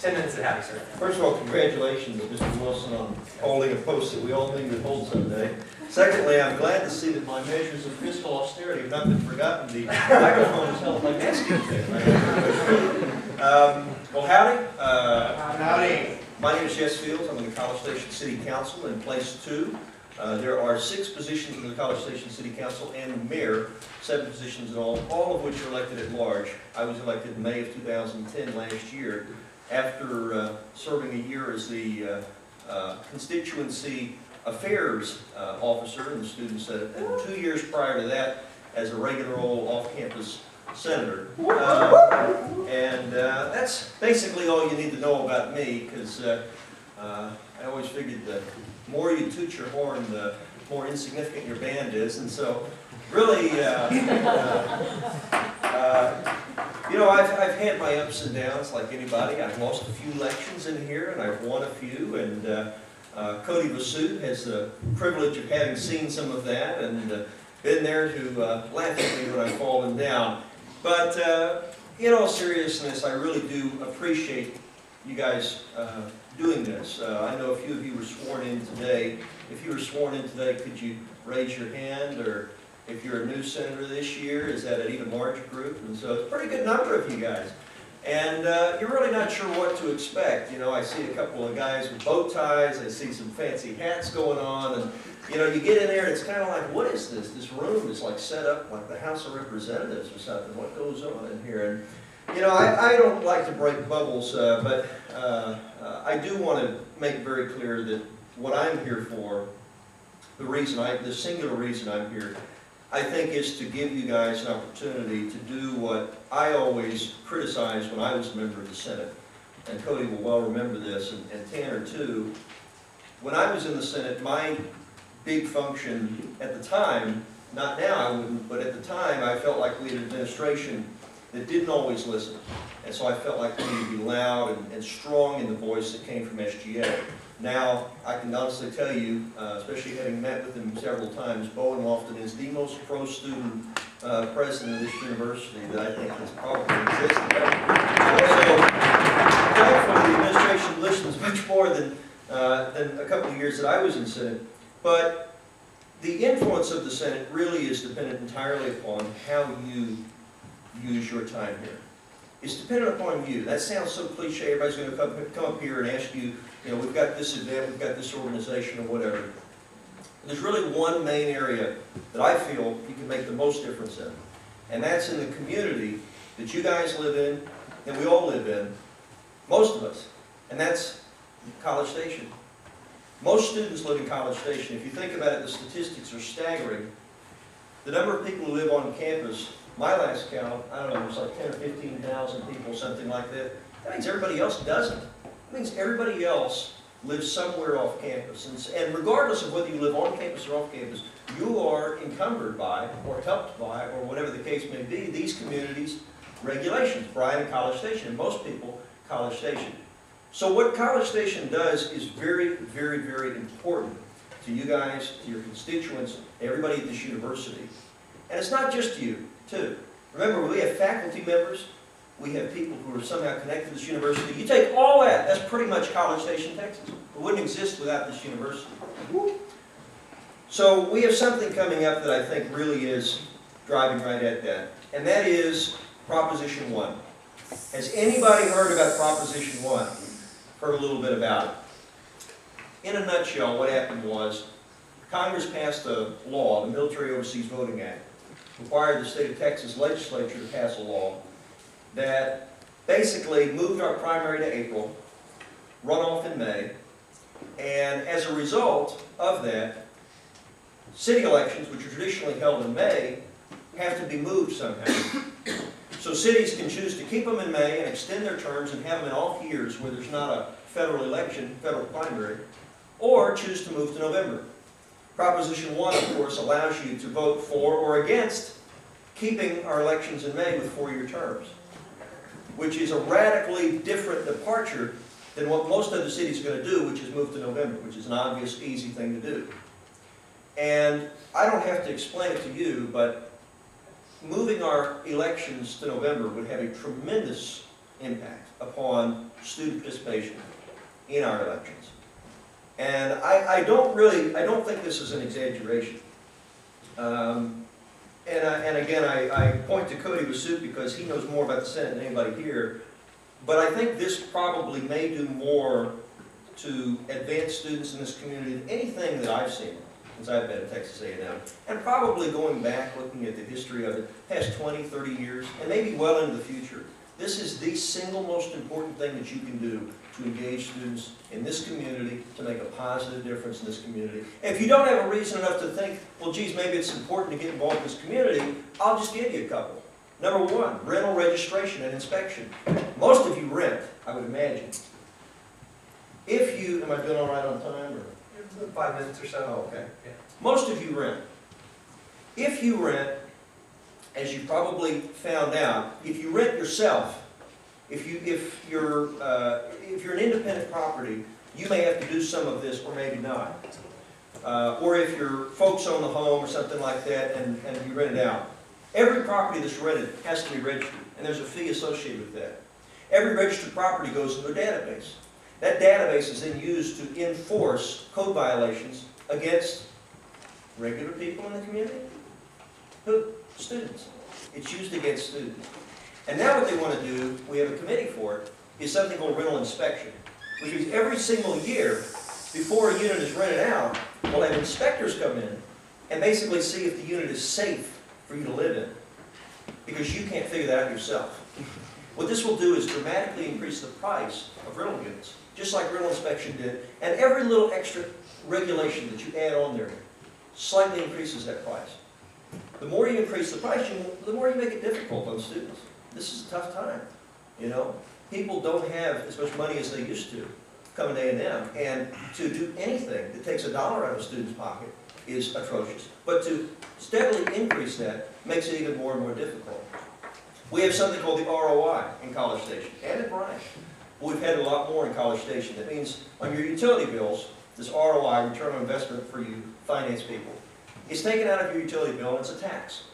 10 minutes at Happy, sir. First of all, congratulations, Mr. Wilson, on holding a post that we all need to hold someday. Secondly, I'm glad to see that my measures of fiscal austerity have not been forgotten. The microphone is held like asking. Well, howdy. Howdy. My name is Jess Fields. I'm in the College Station City Council in place 2. There are 6 positions in the College Station City Council and the mayor, 7 positions in all of which are elected at large. I was elected in May of 2010 last year. After serving a year as the constituency affairs officer in the Student Senate, and 2 years prior to that as a regular old off-campus senator. And that's basically all you need to know about me, because I always figured the more you toot your horn, the more insignificant your band is. And so really, you know, I've had my ups and downs like anybody. I've lost a few elections in here, and I've won a few. And Cody Vasut has the privilege of having seen some of that and been there to laugh at me when I've fallen down. But in all seriousness, I really do appreciate you guys doing this. I know a few of you were sworn in today. If you were sworn in today, could you raise your hand? Or if you're a new senator this year, is that an even larger group? And so it's a pretty good number of you guys. And you're really not sure what to expect. You know, I see a couple of guys with bow ties. I see some fancy hats going on. And, you know, you get in there and it's kind of like, what is this? This room is like set up like the House of Representatives or something. What goes on in here? And, you know, I don't like to break bubbles, but I do want to make it very clear that what I'm here for, the singular reason I'm here, I think is to give you guys an opportunity to do what I always criticized when I was a member of the Senate. And Cody will well remember this, and Tanner too. When I was in the Senate, my big function at the time, not now I wouldn't, but at the time I felt like we had an administration that didn't always listen. And so I felt like we needed to be loud and strong in the voice that came from SGA. Now, I can honestly tell you, especially having met with him several times, Bowen Lofton is the most pro-student president of this university that I think has probably existed. So, thankfully, the administration listens much more than a couple of years that I was in Senate. But the influence of the Senate really is dependent entirely upon how you use your time here. It's dependent upon you. That sounds so cliche. Everybody's going to come up here and ask you, you know, we've got this event, we've got this organization, or whatever. There's really one main area that I feel you can make the most difference in, and that's in the community that you guys live in, and we all live in, most of us, and that's College Station. Most students live in College Station. If you think about it, the statistics are staggering. The number of people who live on campus, my last count, I don't know, it was like 10 or 15,000 people, something like that. That means everybody else doesn't. That means everybody else live somewhere off campus. And regardless of whether you live on campus or off campus, you are encumbered by, or helped by, or whatever the case may be, these communities' regulations. Bryan and College Station, and most people, College Station. So what College Station does is very, very, very important to you guys, to your constituents, everybody at this university. And it's not just you, too. Remember, we have faculty members, we have people who are somehow connected to this university. You take all that, that's pretty much College Station, Texas. It wouldn't exist without this university. So we have something coming up that I think really is driving right at that, and that is Proposition 1. Has anybody heard about Proposition 1? Heard a little bit about it. In a nutshell, what happened was Congress passed a law, the Military Overseas Voting Act, required the state of Texas legislature to pass a law that basically moved our primary to April, runoff in May, and as a result of that, city elections, which are traditionally held in May, have to be moved somehow. So cities can choose to keep them in May and extend their terms and have them in off years where there's not a federal election, federal primary, or choose to move to November. Proposition 1, of course, allows you to vote for or against keeping our elections in May with 4-year terms, which is a radically different departure than what most other cities are going to do, which is move to November, which is an obvious, easy thing to do. And I don't have to explain it to you, but moving our elections to November would have a tremendous impact upon student participation in our elections. And I don't think this is an exaggeration. And again, I point to Cody Wasut because he knows more about the Senate than anybody here. But I think this probably may do more to advance students in this community than anything that I've seen since I've been at Texas A&M. And probably going back, looking at the history of it, past 20, 30 years, and maybe well into the future. This is the single most important thing that you can do to engage students in this community, to make a positive difference in this community. And if you don't have a reason enough to think, well, geez, maybe it's important to get involved in this community, I'll just give you a couple. Number 1, rental registration and inspection. Most of you rent, I would imagine. If you, am I doing all right on time? Or? 5 minutes or so. Oh, okay. Yeah. Most of you rent. If you rent, as you probably found out, if you rent yourself, if you're an independent property, you may have to do some of this or maybe not. Or if your folks own the home or something like that and you rent it out. Every property that's rented has to be registered, and there's a fee associated with that. Every registered property goes into a database. That database is then used to enforce code violations against regular people in the community. Who? Students. It's used against students. And now what they want to do, we have a committee for it, is something called rental inspection, which means every single year, before a unit is rented out, we'll have inspectors come in and basically see if the unit is safe for you to live in, because you can't figure that out yourself. What this will do is dramatically increase the price of rental units, just like rental inspection did, and every little extra regulation that you add on there slightly increases that price. The more you increase the price, the more you make it difficult on students. This is a tough time, you know. People don't have as much money as they used to coming to A&M, and to do anything that takes $1 out of a student's pocket is atrocious. But to steadily increase that makes it even more and more difficult. We have something called the ROI in College Station, and at Bryan. We've had a lot more in College Station. That means on your utility bills, this ROI, return on investment for you finance people, is taken out of your utility bill and it's a tax.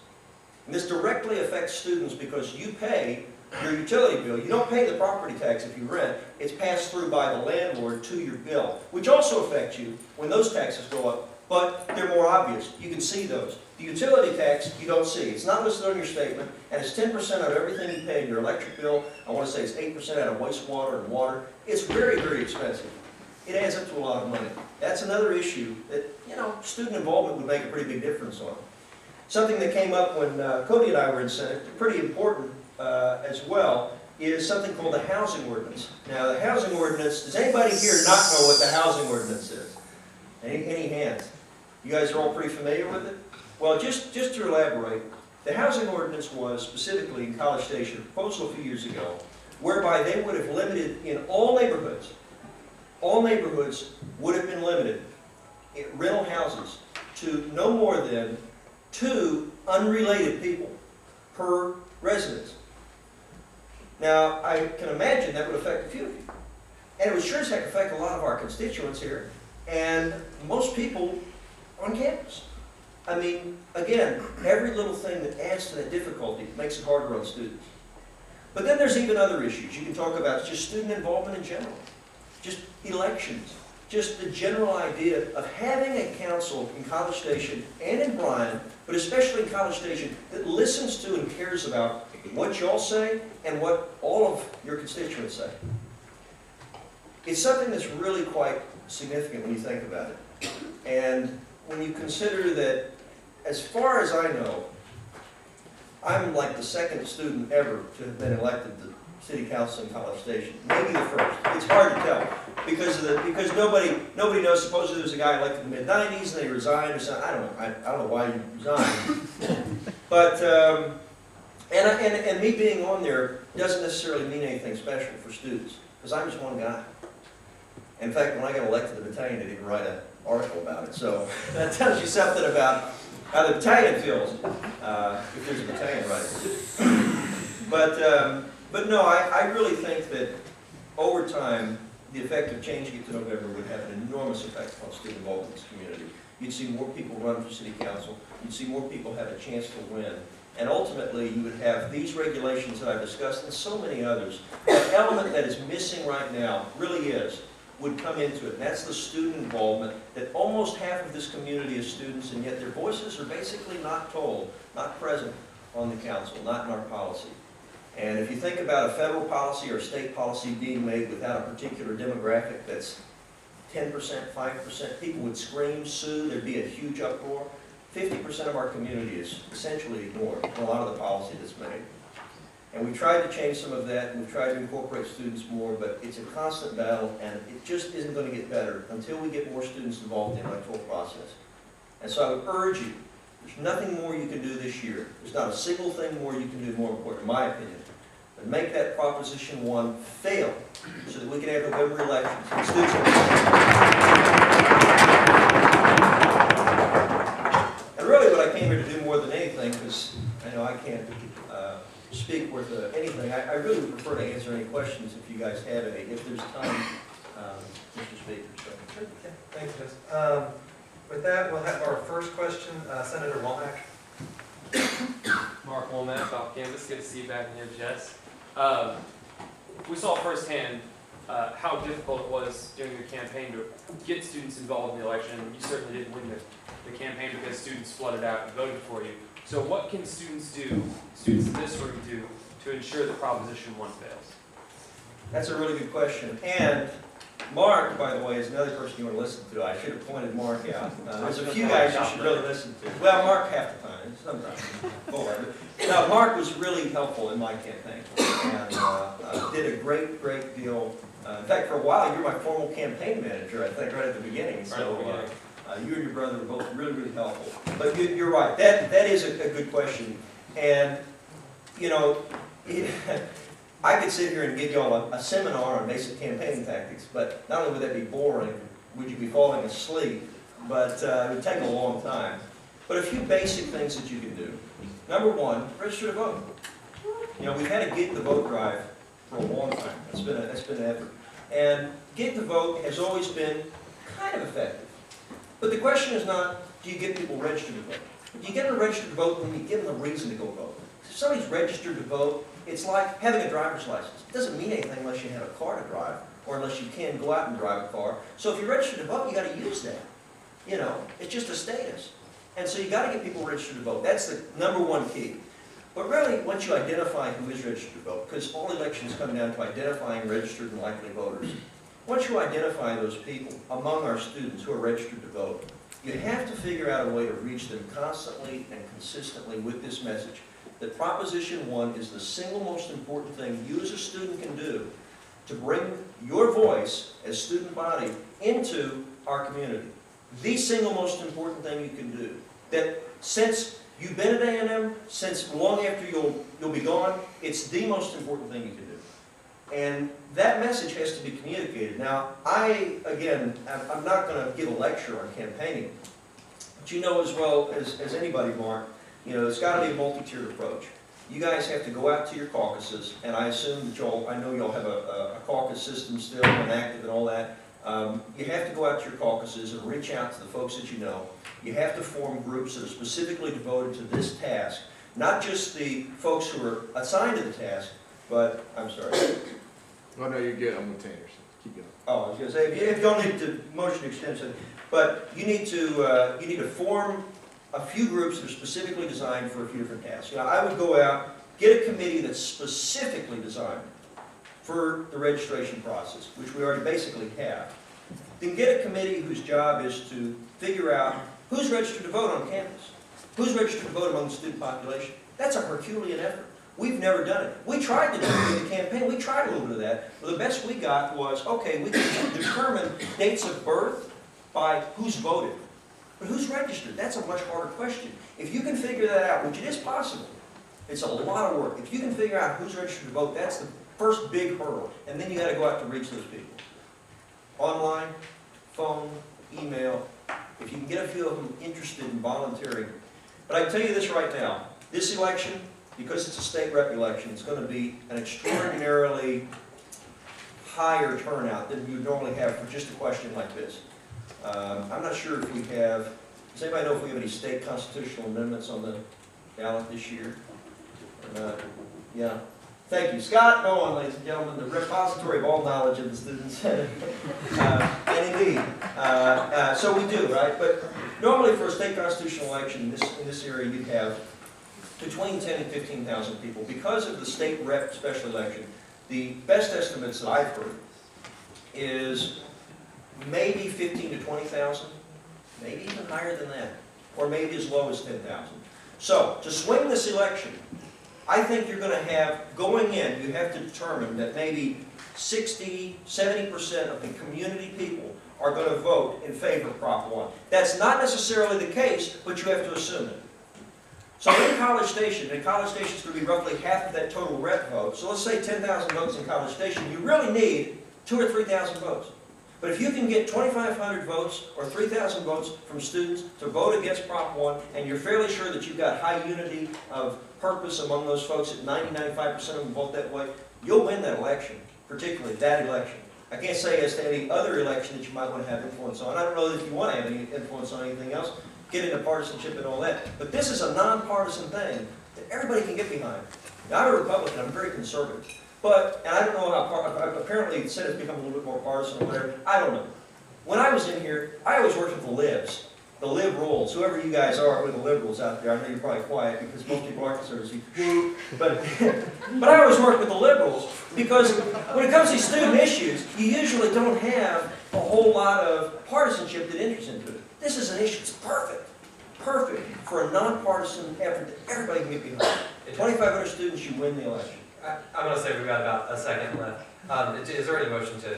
And this directly affects students because you pay your utility bill. You don't pay the property tax if you rent. It's passed through by the landlord to your bill, which also affects you when those taxes go up, but they're more obvious. You can see those. The utility tax, you don't see. It's not listed on your statement, and it's 10% out of everything you pay. Your electric bill, I want to say it's 8% out of wastewater and water. It's very, very expensive. It adds up to a lot of money. That's another issue that, you know, student involvement would make a pretty big difference on. Something that came up when Cody and I were in Senate, pretty important as well, is something called the housing ordinance. Now, the housing ordinance, does anybody here not know what the housing ordinance is? Any hands? You guys are all pretty familiar with it? Well, just to elaborate, the housing ordinance was specifically in College Station, a proposal a few years ago, whereby they would have limited in all neighborhoods all neighborhoods would have been limited, rental houses, to no more than 2 unrelated people per residence. Now, I can imagine that would affect a few of you. And it would sure as heck affect a lot of our constituents here, and most people on campus. I mean, again, every little thing that adds to that difficulty makes it harder on students. But then there's even other issues. You can talk about just student involvement in general, just elections, just the general idea of having a council in College Station and in Bryan, but especially in College Station, that listens to and cares about what y'all say and what all of your constituents say. It's something that's really quite significant when you think about it. And when you consider that, as far as I know, I'm like the second student ever to have been elected to City Council in College Station. Maybe the first. It's hard to tell because nobody knows. Supposedly there's a guy elected in the mid-90s and they resigned or something. I don't know why you resigned. But and me being on there doesn't necessarily mean anything special for students because I'm just one guy. In fact, when I got elected to the battalion, I didn't write an article about it. So that tells you something about how the battalion feels, if there's a battalion right. But no, I really think that over time, the effect of changing it to November would have an enormous effect on student involvement in this community. You'd see more people run for city council. You'd see more people have a chance to win. And ultimately, you would have these regulations that I've discussed and so many others. That element that is missing right now really would come into it. And that's the student involvement, that almost half of this community is students, and yet their voices are basically not told, not present on the council, not in our policy. And if you think about a federal policy or state policy being made without a particular demographic that's 10%, 5%, people would scream, sue, there'd be a huge uproar. 50% of our community is essentially ignored in a lot of the policy that's made. And we've tried to change some of that, and we've tried to incorporate students more, but it's a constant battle, and it just isn't going to get better until we get more students involved in the electoral process. And so I would urge you, there's nothing more you can do this year. There's not a single thing more you can do, more important, in my opinion, than make that Proposition 1 fail, so that we can have November elections. And students and really what I came here to do more than anything, because I know I can't speak worth anything. I really would prefer to answer any questions if you guys have any, if there's time, Mr. Speaker. So. Sure. Yeah. Thanks, Jess. With that, we'll have our first question, Senator Womack. Mark Womack, off campus. Good to see you back in here, Jess. We saw firsthand how difficult it was during your campaign to get students involved in the election. You certainly didn't win the campaign because students flooded out and voted for you. So what can students in this room do, to ensure that Proposition 1 fails? That's a really good question. And Mark, by the way, is another person you want to listen to. I should have pointed Mark out. There's a few guys you should really listen to. Well, Mark half the time, sometimes. No, Mark was really helpful in my campaign and did a great deal. In fact, for a while, you were my formal campaign manager, I think, right at the beginning. So you and your brother were both really helpful. But you're right. That is a good question. And, you know, I could sit here and give you all a seminar on basic campaigning tactics, but not only would that be boring, would you be falling asleep, but it would take a long time. But a few basic things that you can do. Number one, register to vote. You know, we've had a Get the Vote drive for a long time. It's been an effort. And Get the Vote has always been kind of effective. But the question is not, do you get people registered to vote? Do you get them registered to vote when you give them a reason to go vote? If somebody's registered to vote, it's like having a driver's license. It doesn't mean anything unless you have a car to drive, or unless you can go out and drive a car. So if you're registered to vote, you got to use that. You know, it's just a status. And so you got to get people registered to vote. That's the number one key. But really, once you identify who is registered to vote, because all elections come down to identifying registered and likely voters. Once you identify those people among our students who are registered to vote, you have to figure out a way to reach them constantly and consistently with this message. That Proposition 1 is the single most important thing you as a student can do to bring your voice as student body into our community. The single most important thing you can do. That since you've been at A&M, since long after you'll be gone, it's the most important thing you can do. And that message has to be communicated. Now, I'm not going to give a lecture on campaigning, but you know as well as anybody, Mark, it's got to be a multi-tiered approach. You guys have to go out to your caucuses, and I assume that I know y'all have a caucus system still and active and all that. You have to go out to your caucuses and reach out to the folks that you know. You have to form groups that are specifically devoted to this task, not just the folks who are assigned to the task, but, I'm sorry. Oh, no, you're good. I'm with Tanner, so keep going. Oh, I was going to say, if you don't need to motion extension, but you need to form a few groups that are specifically designed for a few different tasks. I would go out, get a committee that's specifically designed for the registration process, which we already basically have. Then get a committee whose job is to figure out who's registered to vote on campus, who's registered to vote among the student population. That's a Herculean effort. We've never done it. We tried to do it in the campaign. We tried a little bit of that. But the best we got was, okay, we can determine dates of birth by who's voted. But who's registered? That's a much harder question. If you can figure that out, which it is possible, it's a lot of work. If you can figure out who's registered to vote, that's the first big hurdle. And then you got to go out to reach those people. Online, phone, email. If you can get a few of them interested in volunteering. But I can tell you this right now. This election, because it's a state rep election, it's going to be an extraordinarily higher turnout than you normally have for just a question like this. I'm not sure if we have, does anybody know if we have any state constitutional amendments on the ballot this year? Or not? Yeah. Thank you. Scott Bowen, ladies and gentlemen, the repository of all knowledge of the Student Senate. And indeed, so we do, right? But normally for a state constitutional election in this area, you'd have between 10 and 15,000 people. Because of the state rep special election, the best estimates that I've heard is maybe 15 to 20,000, maybe even higher than that, or maybe as low as 10,000. So, to swing this election, I think you're going to have, going in, you have to determine that maybe 60, 70% of the community people are going to vote in favor of Prop 1. That's not necessarily the case, but you have to assume it. So in College Station is going to be roughly half of that total rep vote. So let's say 10,000 votes in College Station. You really need 2,000 or 3,000 votes. But if you can get 2,500 votes or 3,000 votes from students to vote against Prop 1, and you're fairly sure that you've got high unity of purpose among those folks, at 90-95% of them vote that way, you'll win that election, particularly that election. I can't say as to any other election that you might want to have influence on. I don't know if you want to have any influence on anything else, get into partisanship and all that. But this is a nonpartisan thing that everybody can get behind. Now, I'm a Republican, I'm very conservative. But, and I don't know how, apparently the Senate's become a little bit more partisan or whatever, I don't know. When I was in here, I always worked with the libs, the liberals, whoever you guys are with the liberals out there. I know you're probably quiet because most people are conservatives. But I always worked with the liberals because when it comes to these student issues, you usually don't have a whole lot of partisanship that enters into it. This is an issue that's perfect for a nonpartisan effort that everybody can get behind. 2,500 students, you win the election. I'm going to say we've got about a second left. Is there any motion to?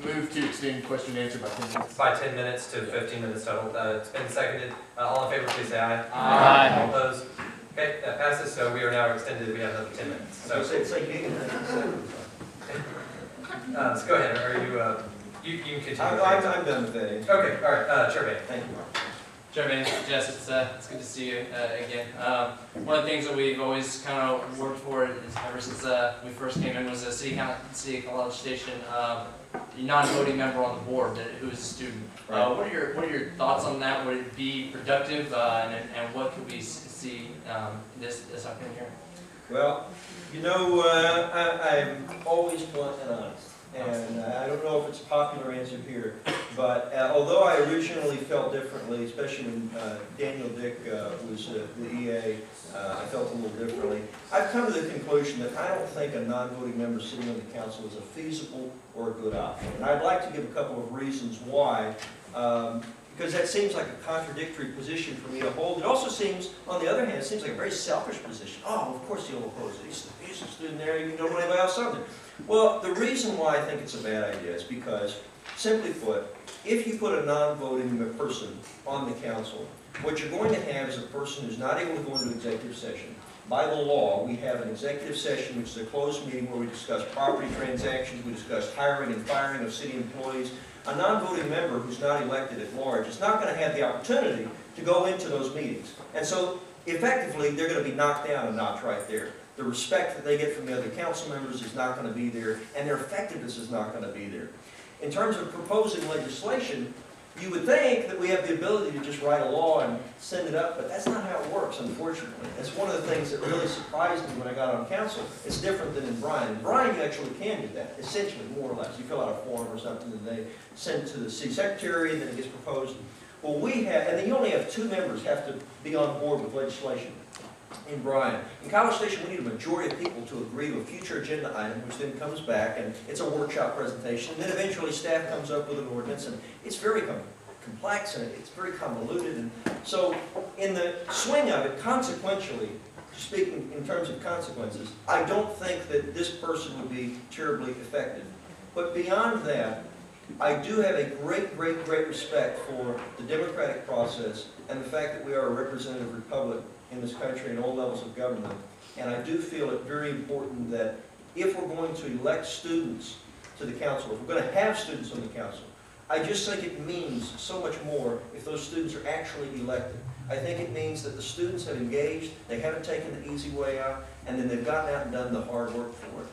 Move to extend question and answer by 10 minutes. By 10 minutes to 15 minutes total. It's been seconded. All in favor, please say aye. Aye. All opposed? Okay, that passes. So we are now extended. We have another 10 minutes. So so go ahead. Are you can continue. I'm done with that. Okay. All right. Chair Bain. Thank you. Chair Bain, Jess, it's good to see you again. One of the things that we've always kind of worked for is ever since we first came in was a City College Station non-voting member on the board who is a student. Right. What are your thoughts on that? Would it be productive, and what could we see this upcoming year? Well, you know, I'm always blunt and honest. And I don't know if it's a popular answer here, but although I originally felt differently, especially when Daniel Dick was the EA, I felt a little differently. I've come to the conclusion that I don't think a non-voting member sitting on the council is a feasible or a good option. And I'd like to give a couple of reasons why, because that seems like a contradictory position for me to hold. It also seems, on the other hand, it seems like a very selfish position. Oh, of course he'll oppose it. He's a student there, you don't want anybody else something. Well, the reason why I think it's a bad idea is because, simply put, if you put a non-voting person on the council, what you're going to have is a person who's not able to go into executive session, by the law, we have an executive session, which is a closed meeting where we discuss property transactions, we discuss hiring and firing of city employees. A non-voting member who's not elected at large is not going to have the opportunity to go into those meetings. And so, effectively, they're going to be knocked down a notch right there. The respect that they get from the other council members is not going to be there, and their effectiveness is not going to be there. In terms of proposing legislation, you would think that we have the ability to just write a law and send it up, but that's not how it works, unfortunately. That's one of the things that really surprised me when I got on council. It's different than in Bryan. In Bryan, you actually can do that, essentially, more or less. You fill out a form or something, and they send it to the city secretary, and then it gets proposed. Well, we have, and then you only have 2 members have to be on board with legislation in Bryan. In College Station, we need a majority of people to agree to a future agenda item, which then comes back, and it's a workshop presentation, and then eventually staff comes up with an ordinance, and it's very complex, and it's very convoluted, and so in the swing of it, consequentially, speaking in terms of consequences, I don't think that this person would be terribly effective. But beyond that, I do have a great respect for the democratic process and the fact that we are a representative republic in this country in all levels of government. And I do feel it very important that if we're going to elect students to the council, if we're going to have students on the council, I just think it means so much more if those students are actually elected. I think it means that the students have engaged, they haven't taken the easy way out, and then they've gotten out and done the hard work for it.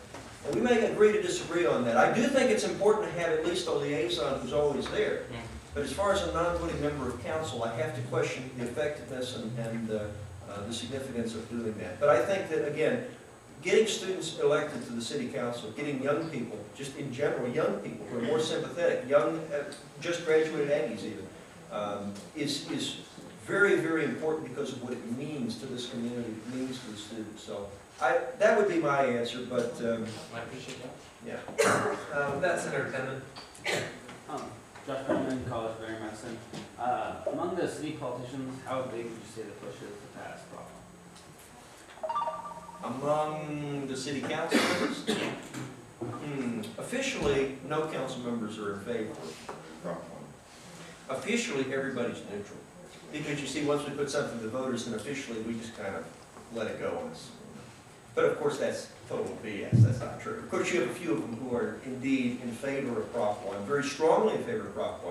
And we may agree to disagree on that. I do think it's important to have at least a liaison who's always there. But as far as a non-voting member of council, I have to question the effectiveness and the significance of doing that. But I think that, again, getting students elected to the city council, getting young people, just in general, young people who are more sympathetic, young, just graduated Aggies even, is very important because of what it means to this community, it means to the students. So that would be my answer, but I appreciate that. yeah. With that, Senator Penman. Josh Penman, College of Mary Madison. Among the city politicians, how big would you say the push is to pass problem? Among the city council members? Officially, no council members are in favor of Prop 1. Officially, everybody's neutral. Because you see, once we put something to the voters, then officially we just kind of let it go on us. But of course, that's total BS. That's not true. Of course, you have a few of them who are indeed in favor of Prop 1, very strongly in favor of Prop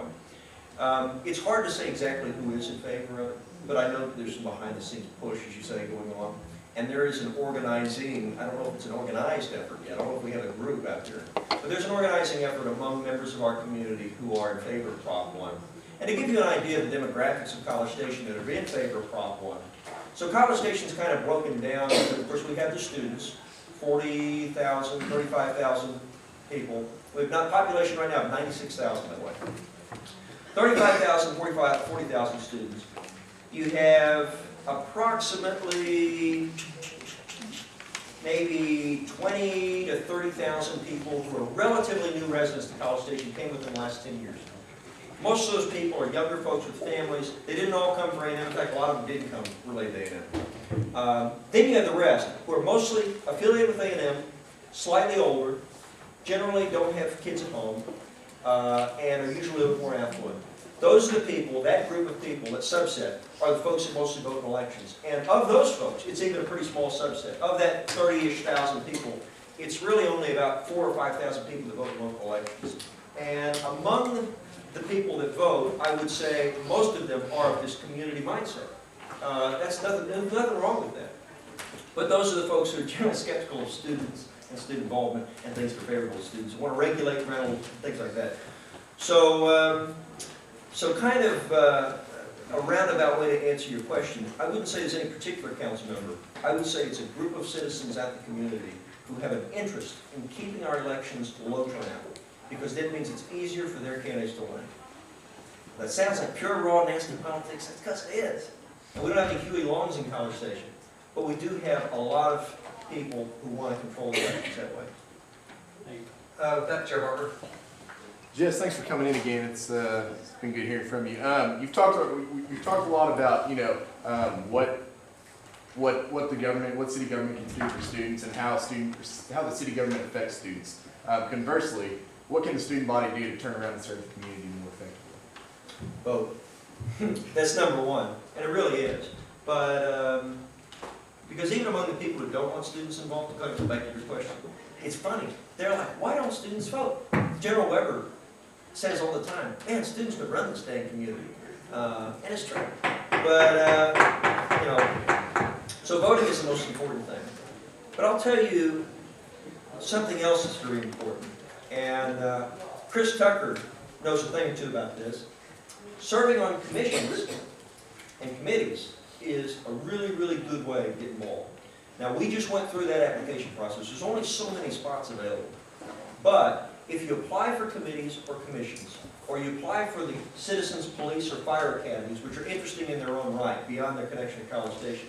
1. It's hard to say exactly who is in favor of it, but I know that there's some behind-the-scenes push, as you say, going on. And there is an organizing, I don't know if it's an organized effort yet, I don't know if we have a group out there, but there's an organizing effort among members of our community who are in favor of Prop 1. And to give you an idea of the demographics of College Station that are in favor of Prop 1. So College Station's kind of broken down, of course we have the students, 40,000, 35,000 people. We have a population right now of 96,000 that way. 35,000, 40,000 students. You have approximately maybe 20 to 30,000 people who are relatively new residents to College Station, came within the last 10 years. Most of those people are younger folks with families. They didn't all come for A&M. In fact, a lot of them didn't come related to A&M. Then you have the rest, who are mostly affiliated with A&M, slightly older, generally don't have kids at home, and are usually a little more affluent. Those are the people, that group of people, that subset, are the folks that mostly vote in elections. And of those folks, it's even a pretty small subset. Of that 30-ish thousand people, it's really only about 4,000 or 5,000 people that vote in local elections. And among the people that vote, I would say most of them are of this community mindset. There's nothing wrong with that. But those are the folks who are generally skeptical of students and student involvement and things that are favorable to students, who want to regulate rental, things like that. So, kind of a roundabout way to answer your question, I wouldn't say there's any particular council member. I would say it's a group of citizens out in the community who have an interest in keeping our elections low turnout, because that means it's easier for their candidates to win. That sounds like pure, raw, nasty politics. That's because it is. And we don't have any Huey Longs in College Station, but we do have a lot of people who want to control the elections that way. With that, Chair Barber. Jess, thanks for coming in again. It's been good hearing from you. You've talked a lot about what the government, what city government can do for students, and how the city government affects students. Conversely, what can the student body do to turn around and serve the community more effectively? Both. That's number one, and it really is. But Because even among the people who don't want students involved, to go back to your question, it's funny. They're like, why don't students vote? General Weber says all the time, man, students would run this dang community. And it's true. But, you know, so voting is the most important thing. But I'll tell you something else that's very important. And Chris Tucker knows a thing or two about this. Serving on commissions and committees is a really, really good way to get involved. Now, we just went through that application process. There's only so many spots available. But if you apply for committees or commissions, or you apply for the Citizens Police or Fire Academies, which are interesting in their own right, beyond their connection to College Station,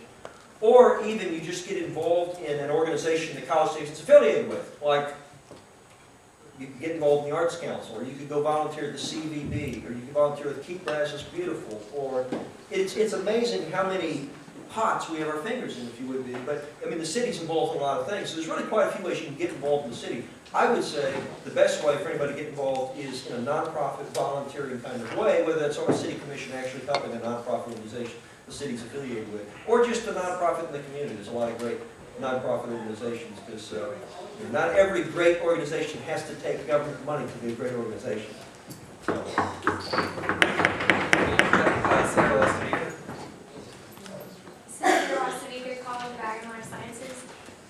or even you just get involved in an organization that College Station is affiliated with, like you could get involved in the Arts Council, or you could go volunteer at the CVB, or you could volunteer with Keep Brazos Beautiful, or it's amazing how many pots we have our fingers in, if you would be. But, I mean, the city's involved in a lot of things, so there's really quite a few ways you can get involved in the city. I would say the best way for anybody to get involved is in a nonprofit, volunteering kind of way, whether that's on a city commission actually helping a nonprofit organization the city's affiliated with, or just a nonprofit in the community. There's a lot of great nonprofit organizations, because not every great organization has to take government money to be a great organization.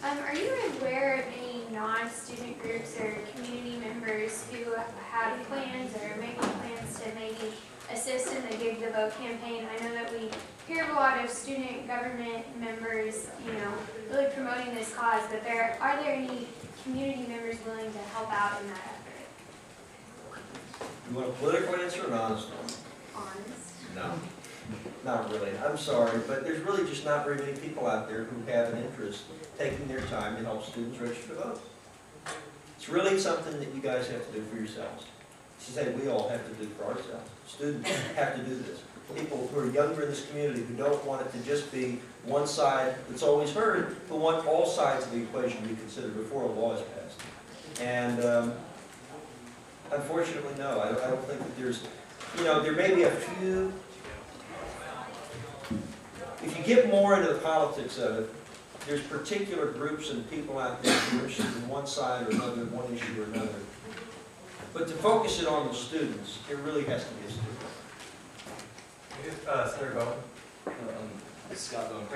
Are you aware of any non-student groups or community members who have plans or are making plans to maybe assist in the Give the Vote campaign? I know that we hear of a lot of student government members, really promoting this cause, but are there any community members willing to help out in that effort? You want a political answer or an honest one? Honest. No. Not really. I'm sorry, but there's really just not very many people out there who have an interest taking their time to help students register to vote. It's really something that you guys have to do for yourselves. This is something we all have to do for ourselves. Students have to do this. People who are younger in this community who don't want it to just be one side that's always heard, who want all sides of the equation to be considered before a law is passed. And unfortunately, no, I don't think that there's, there may be a few. If you get more into the politics of it, there's particular groups and people out there who are interested in one side or another, one issue or another. But to focus it on the students, it really has to be a student. Senator Bowen? Scott Bowen.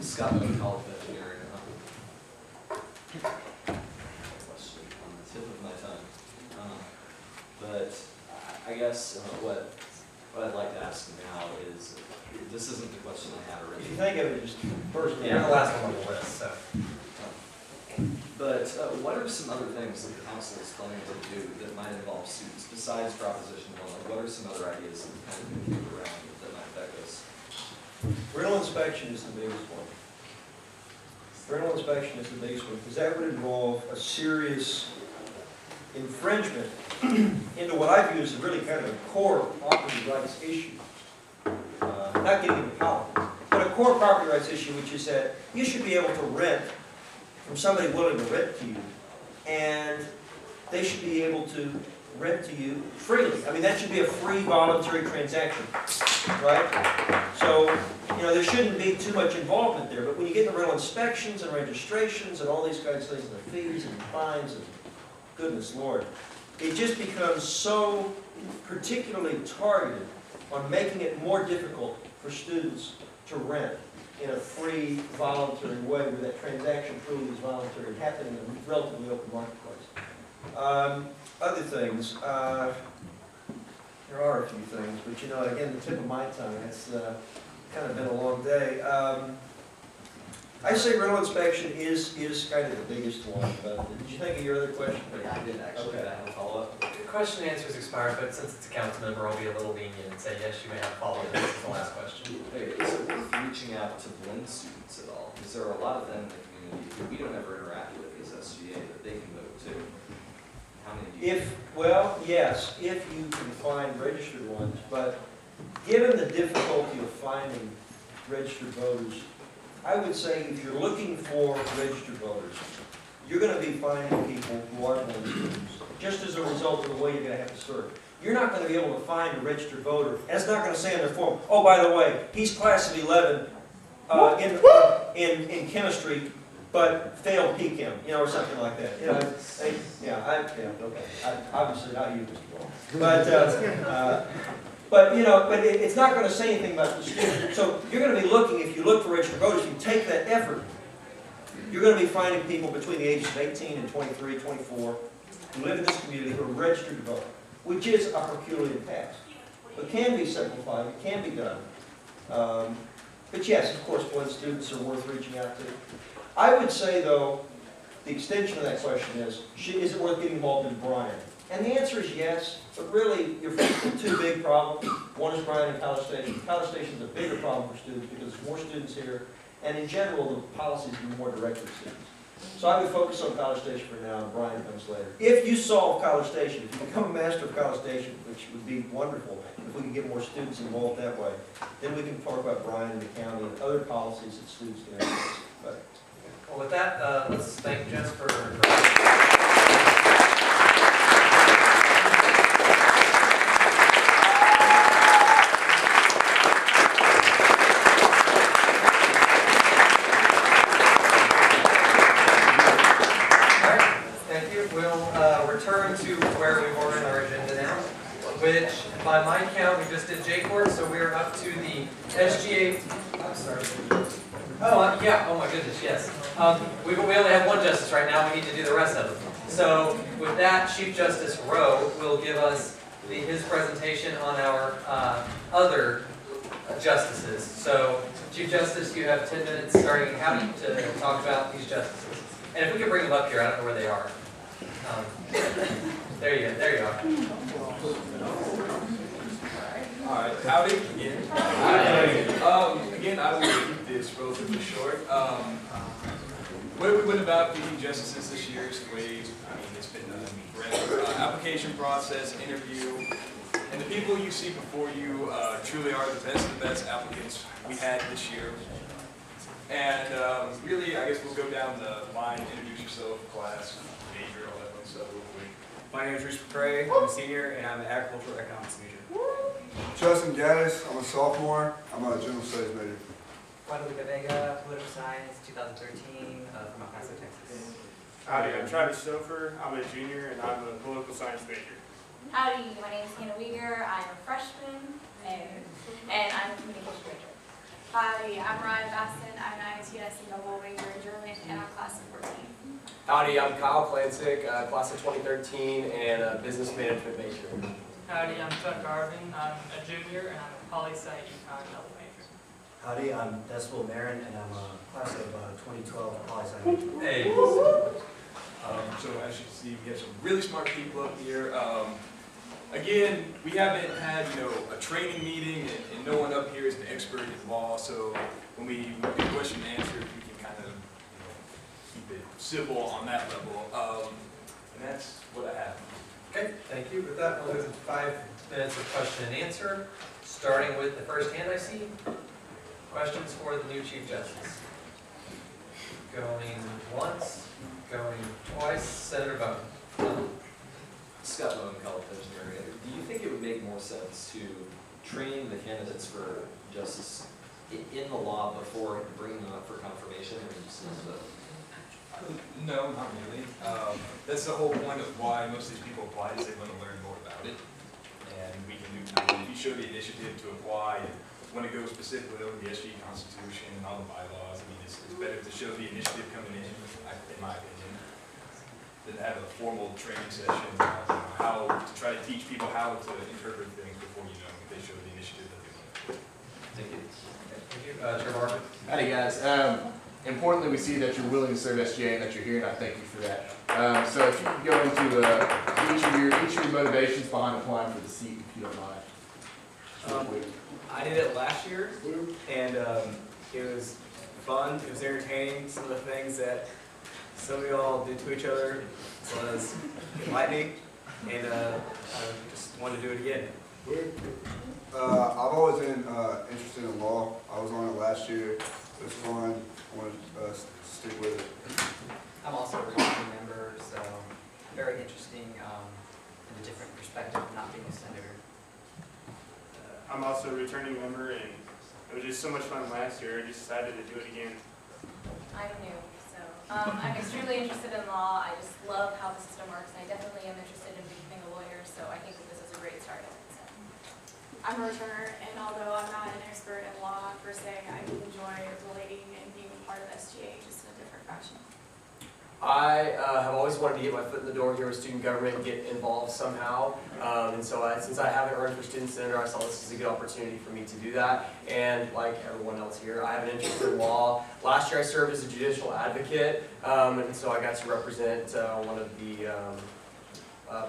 Scott Bowen, College of Engineering. Question on the tip of my tongue. But I guess what I'd like to ask now is, this isn't the question I had If originally. you think of it just first, Yeah, the last one on the list, so. But what are some other things that the council is planning to do that might involve students besides Proposition 1? Like, what are some other ideas that we kind of can keep around that might affect us? rental inspection is the biggest one. Rental inspection is the biggest one, because that would involve a serious infringement into what I view as really kind of a core property rights issue. Not getting into politics, but a core property rights issue, which is that you should be able to rent from somebody willing to rent to you, and they should be able to rent to you freely. I mean, that should be a free voluntary transaction, right? So, there shouldn't be too much involvement there, but when you get into rental inspections and registrations and all these kinds of things, and the fees and fines, and goodness Lord, it just becomes so particularly targeted on making it more difficult for students to rent in a free, voluntary way, where that transaction truly is voluntary and happening in a relatively open marketplace. Other things, there are a few things, but again, the tip of my tongue, it's kind of been a long day. I say rental inspection is kind of the biggest one, but did you think of your other question? Yeah, I did actually. Okay. I have a follow-up. The question and answer is expired, but since it's a council member, I'll be a little lenient and say, yes, you may have a follow-up. This is the last question. Okay, is it worth reaching out to blend students at all? Because there are a lot of them in the community who we don't ever interact with as SGA that they can vote too. How many do you Yes, if you can find registered ones, but given the difficulty of finding registered voters, I would say if you're looking for registered voters, you're going to be finding people who are blend students, just as a result of the way you're going to have to serve. You're not going to be able to find a registered voter, and it's not going to say on their form, oh, by the way, he's class of 11, in chemistry, but failed PChem, or something like that. Obviously not you, Mr. Wall. But it's not going to say anything about the student. So you're going to be looking, if you look for registered voters, if you take that effort, you're going to be finding people between the ages of 18 and 23, 24, who live in this community who are registered to vote, which is a Herculean task. It can be simplified, it can be done. But yes, of course, boy, students are worth reaching out to. I would say, though, the extension of that question is it worth getting involved in Bryan? And the answer is yes, but really, you're faced with two big problems. One is Bryan and College Station. College Station is a bigger problem for students because there's more students here, and in general, the policies are more directed to students. So I would focus on College Station for now, and Bryan comes later. If you solve College Station, if you become a master of College Station, which would be wonderful, if we can get more students involved that way, then we can talk about Bryan and the county and other policies that students can access. But, Well, with that, let's thank Jess for return to where we were in our agenda now, which by my count, we just did J-Court, so we're up to the SGA, I'm sorry. Oh, yeah, oh my goodness, yes. We only have one justice right now, we need to do the rest of them. So with that, Chief Justice Rowe will give us his presentation on our other justices. So Chief Justice, you have 10 minutes starting at Howdy to talk about these justices. And if we could bring them up here, I don't know where they are. There you go. There you are. All right, howdy again. Again, I will keep this relatively short. What we went about picking justices this year is the way, it's been done forever. Application process, interview, and the people you see before you truly are the best of the best applicants we had this year. And really, I guess we'll go down the line, introduce yourself, class, major, all that fun stuff real quick. My name is Reese McCray, I'm a senior, and I'm an agricultural economics major. Justin Gaddis, I'm a sophomore, I'm a general studies major. Guadalupe Vega, political science, 2013, from El Paso, Texas. Howdy, I'm Travis Stouffer, I'm a junior, and I'm a political science major. Howdy, my name is Hannah Weger, I'm a freshman, and I'm a communication major. Howdy, I'm Ryan Basson. I'm an ITS double major in German, and I'm class of 14. Howdy, I'm Kyle Klansik, class of 2013, and a business management major. Howdy, I'm Chuck Garvin. I'm a junior, and I'm a poli-sci econ double major. Howdy, I'm Decibel Marin, and I'm a class of 2012 poli-sci major. Hey. So as you can see, we have some really smart people up here. Again, we haven't had a training meeting, and no one up here is an expert in law. So when we do question and answer, we can kind of keep it civil on that level. And that's what I have. Okay, thank you. With that, we'll move to 5 minutes of question and answer, starting with the first hand I see. Questions for the new Chief Justice. Going once, going twice. Senator Bowman. Scott Bowman, College Engineering. Do you think it would make more sense to train the candidates for justice in the law before bringing them up for confirmation, or just No, not really. That's the whole point of why most of these people apply, is they want to learn more about it. And we can do, if you show the initiative to apply, and when it goes specifically over the SG Constitution and all the bylaws, it's better to show the initiative coming in my opinion, than have a formal training session on how to try to teach people how to interpret things before if they show the initiative that they want. Thank you. Thank you. Chair Barber. Howdy guys. Importantly, we see that you're willing to serve SGA and that you're here, and I thank you for that. So if you could go into each of your motivations behind applying for the seat, if you don't mind. I did it last year, and it was fun, it was entertaining. Some of the things that some of y'all did to each other was enlightening, and I just wanted to do it again. I've always been interested in law. I was on it last year. It was fun. I wanted to stick with it. I'm also a returning member, so very interesting in a different perspective of not being a senator. I'm also a returning member, and It was just so much fun last year. I just decided to do it again. I'm new, so I'm extremely interested in law. I just love how the system works, and I definitely am interested in becoming a lawyer, so I think that this is a great start. So. I'm a returner, and although I'm not an expert in law per se, I do enjoy relating and being a part of SGA just in a different fashion. I have always wanted to get my foot in the door here with student government and get involved somehow. And so since I haven't run for student senator, I saw this as a good opportunity for me to do that. And like everyone else here, I have an interest in law. Last year I served as a judicial advocate, and so I got to represent one of the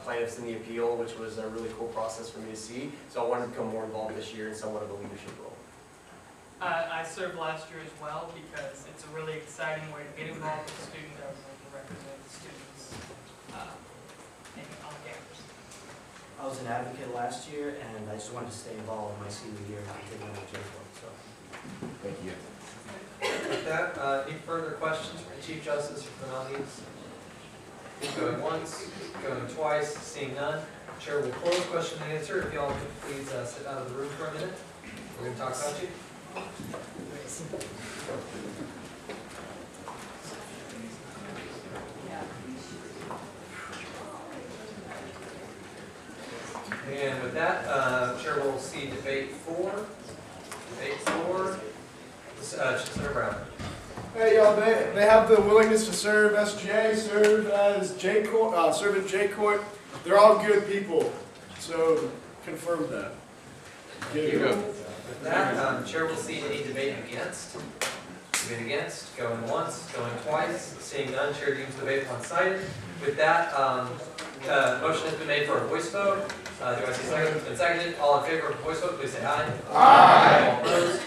plaintiffs in the appeal, which was a really cool process for me to see. So I wanted to become more involved this year in somewhat of a leadership role. I served last year as well because it's a really exciting way to get involved with student government and represent the students on campus. I was an advocate last year, and I just wanted to stay involved in my senior year and take on the JFL, so. Thank you. With that, any further questions for the Chief Justice or for the audience? Going once, going twice, seeing none. Chair will close question and answer. If y'all could please sit out of the room for a minute. We're going to talk about you. And with that, Chair will see debate 4. Debate 4, Senator Brown. Hey y'all, they have the willingness to serve SGA, serve as J-Court. They're all good people, so confirm that. Get it going. With that, Chair will see any debate against. Debate against, going once, going twice, seeing none, Chair deems debate one-sided. With that, motion has been made for a voice vote. Do I see a second? It's been seconded. All in favor of a voice vote, please say aye. Aye. All opposed?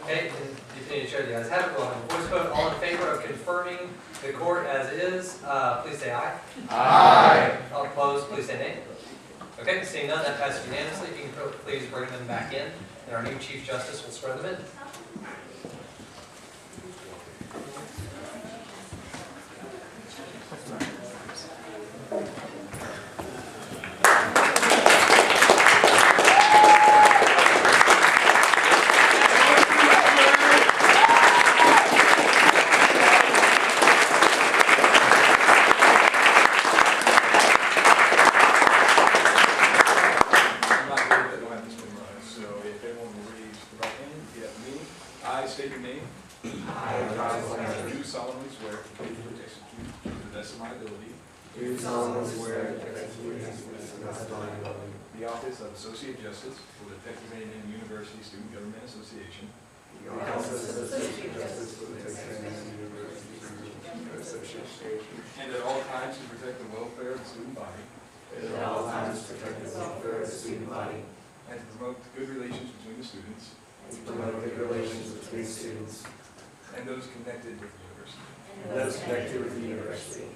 Okay, continue to chair the ayes have it. We'll have a voice vote. All in favor of confirming the court as is, please say aye. Aye. All opposed, please say nay. Okay, seeing none, that passes unanimously. If you can please bring them back in, and our new Chief Justice will swear them in. The Office of Associate Justice for the Texas A&M University Student Government Association. And at all times to protect the welfare of the student body. And to promote good relations between the students. And those connected with the university.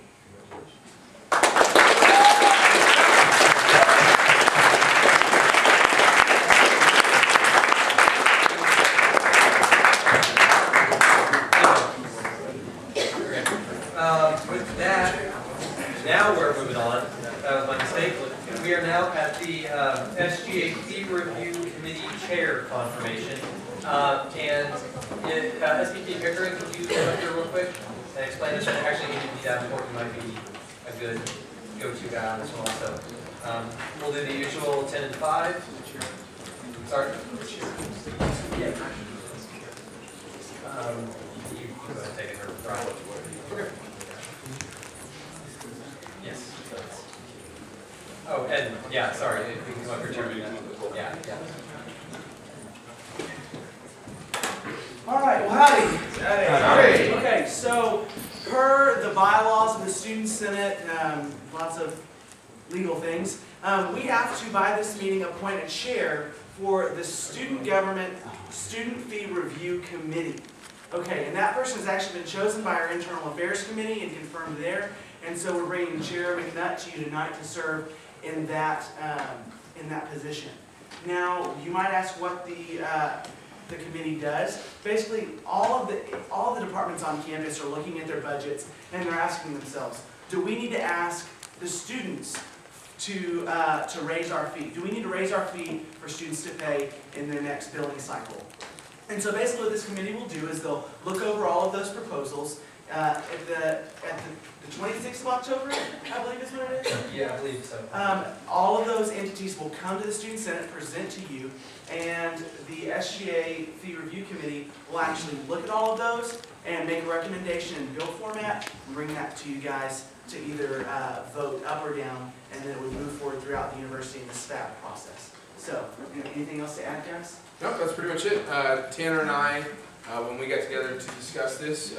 With that, now we're moving on. That was my mistake. We are now at the SGA Fee Review Committee Chair confirmation. SVP Pickering, can you come up here real quick and explain this? Actually, you didn't need that report. You might be a good go-to guy on this one also. We'll do the usual 10 and 5. Sorry. Yeah. You go ahead and take it, or Brian. Okay. Yes. Oh, Ed, yeah, sorry, if we can come up here, Chairman. Yeah. All right, well, howdy. Howdy. Okay, so per the bylaws of the Student Senate, lots of legal things, we have to, by this meeting, appoint a chair for the Student Government Student Fee Review Committee. Okay, and that person has actually been chosen by our Internal Affairs Committee and confirmed there. And so we're bringing Chair McNutt to you tonight to serve in that position. Now, you might ask what the committee does. Basically, all of the departments on campus are looking at their budgets and they're asking themselves, do we need to ask the students to raise our fee? Do we need to raise our fee for students to pay in the next billing cycle? And so basically what this committee will do is they'll look over all of those proposals. At the 26th of October, I believe is what it is? Yeah, I believe so. All of those entities will come to the Student Senate, present to you, and the SGA Fee Review Committee will actually look at all of those and make a recommendation in bill format and bring that to you guys to either vote up or down, and then it would move forward throughout the university and the staff process. So, anything else to add, guys? Nope, that's pretty much it. Tanner and I, when we got together to discuss this,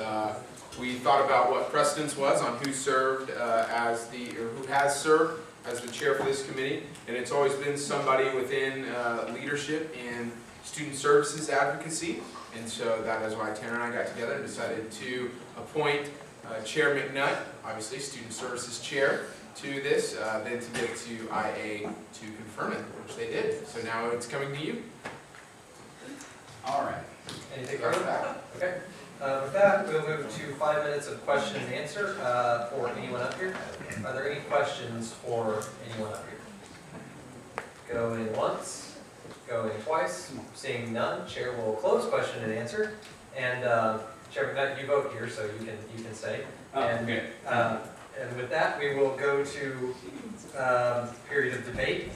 we thought about what precedence was on who served who has served as the chair for this committee, and it's always been somebody within leadership in student services advocacy, and so that is why Tanner and I got together and decided to appoint Chair McNutt, obviously student services chair, to this, then to get to IA to confirm it, which they did. So now it's coming to you. All right. Anything further? Okay. With that, we'll move to 5 minutes of question and answer for anyone up here. Are there any questions for anyone up here? Going once, going twice, seeing none, Chair will close question and answer. And Chair McNutt, you vote here, so you can say. And with that, we will go to period of debate.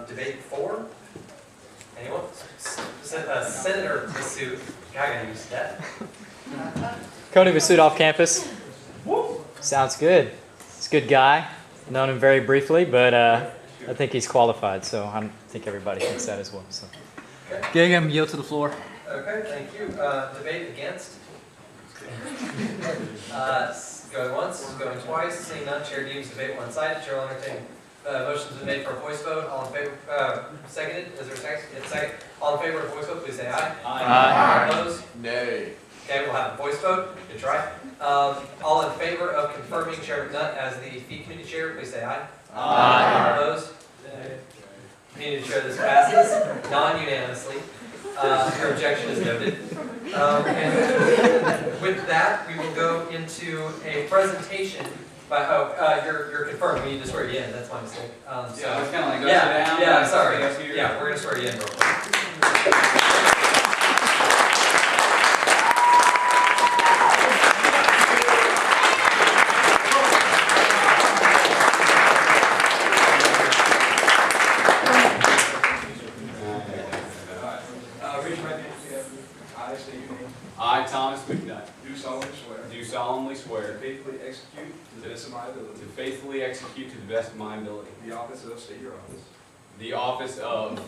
Debate 4. Anyone? Senator Massoud. I gotta use that. Cody Massoud off campus. Sounds good. He's a good guy. Known him very briefly, but I think he's qualified, so I think everybody thinks that as well. So, Gigam, yield to the floor. Okay, thank you. Debate against? Going once, going twice, seeing none, Chair deems debate one-sided. Chair will entertain motion's been made for a voice vote. All in favor? Seconded? Is there a second? It's second. All in favor of a voice vote, please say aye. Aye. Opposed? Nay. Okay, we'll have a voice vote. Good try. All in favor of confirming Chair McNutt as the Fee Committee Chair, please say aye. Aye. Opposed? Community Chair, this passes non-unanimously. Your objection is noted. And with that, we will go into a presentation by, you're confirmed, we need to swear you in, that's my mistake. Yeah, I was kind of like, go sit down. Yeah, sorry. Yeah, we're going to swear you in real quick. I, Thomas McNutt, Do solemnly swear. do solemnly swear To faithfully execute to the best of my ability. to faithfully execute to the best of my ability The office of, state your office. the office of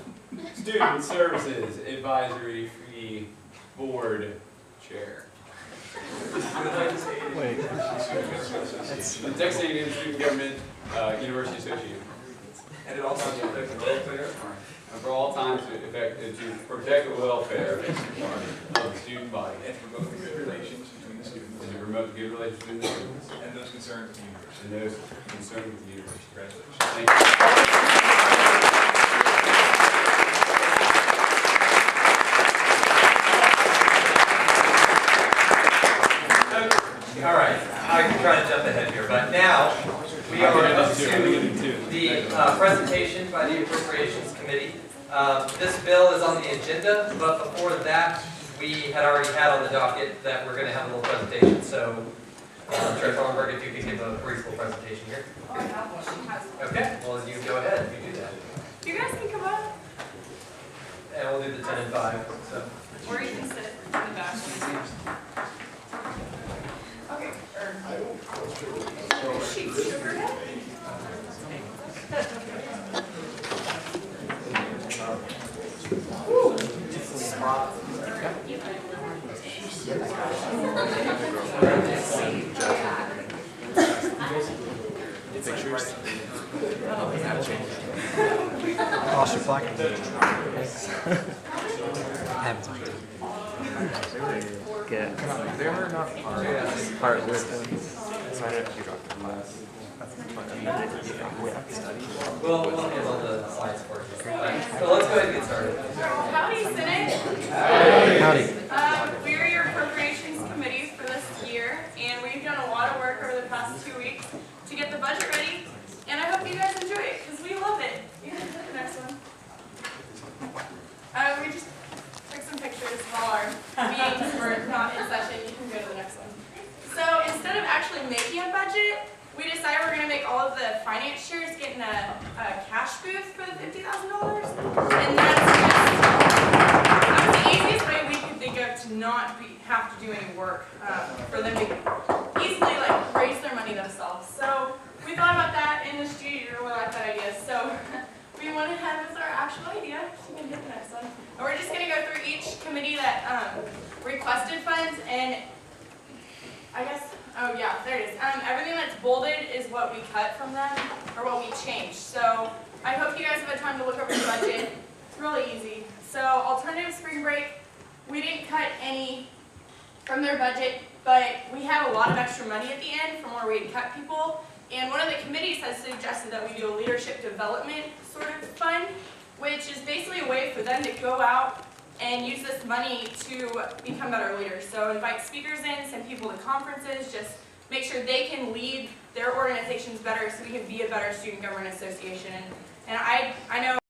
Student Services Advisory Fee Board Chair. Wait. The Texas A&M Student Government University Association. And it also protect the welfare And for all times to protect the welfare of the student body. and to promote good relations between the students And to promote good relations between the students and those concerned with the university. and those concerned with the university. Congratulations. Thank you. All right, I'm trying to jump ahead here, but now we are up to the presentation by the Appropriations Committee. This bill is on the agenda, but before that, we had already had on the docket that we're going to have a little presentation. So, Chair Thornburg, if you could give a brief little presentation here. Okay, well, you go ahead, you do that. You guys can come up, And we'll do the 10 and 5. So. or you can sit in the back. Okay, sheet sugar head? Pictures. Lost your plaque. Happens all the time. Good. They're not Part of this. Sign it if you dropped the class. We'll handle the slides for you. So let's go ahead and get started. Howdy, Senate. Howdy. We are your appropriations committee for this year, and we've done a lot of work over the past 2 weeks to get the budget ready, and I hope you guys enjoy it, because we love it. You can put the next one. We just took some pictures of all our media budget, we decided we're gonna make all of the finance chairs get in a cash booth for the $50,000. And that's the easiest way we could think of to not have to do any work for them to easily like raise their money themselves. So we thought about that in the student year, we liked that idea. So we went ahead with our actual idea. You can hit the next one. And we're just gonna go through each committee that requested funds, and I guess, oh yeah, there it is. Everything that's bolded is what we cut from them, or what we changed. So I hope you guys have had time to look over the budget. It's really easy. So alternative spring break, we didn't cut any from their budget, but we have a lot of extra money at the end from where we had cut people. And one of the committees has suggested that we do a leadership development sort of fund, which is basically a way for them to go out and use this money to become better leaders. So invite speakers in, send people to conferences, just make sure they can lead their organizations better so we can be a better student government association. And I know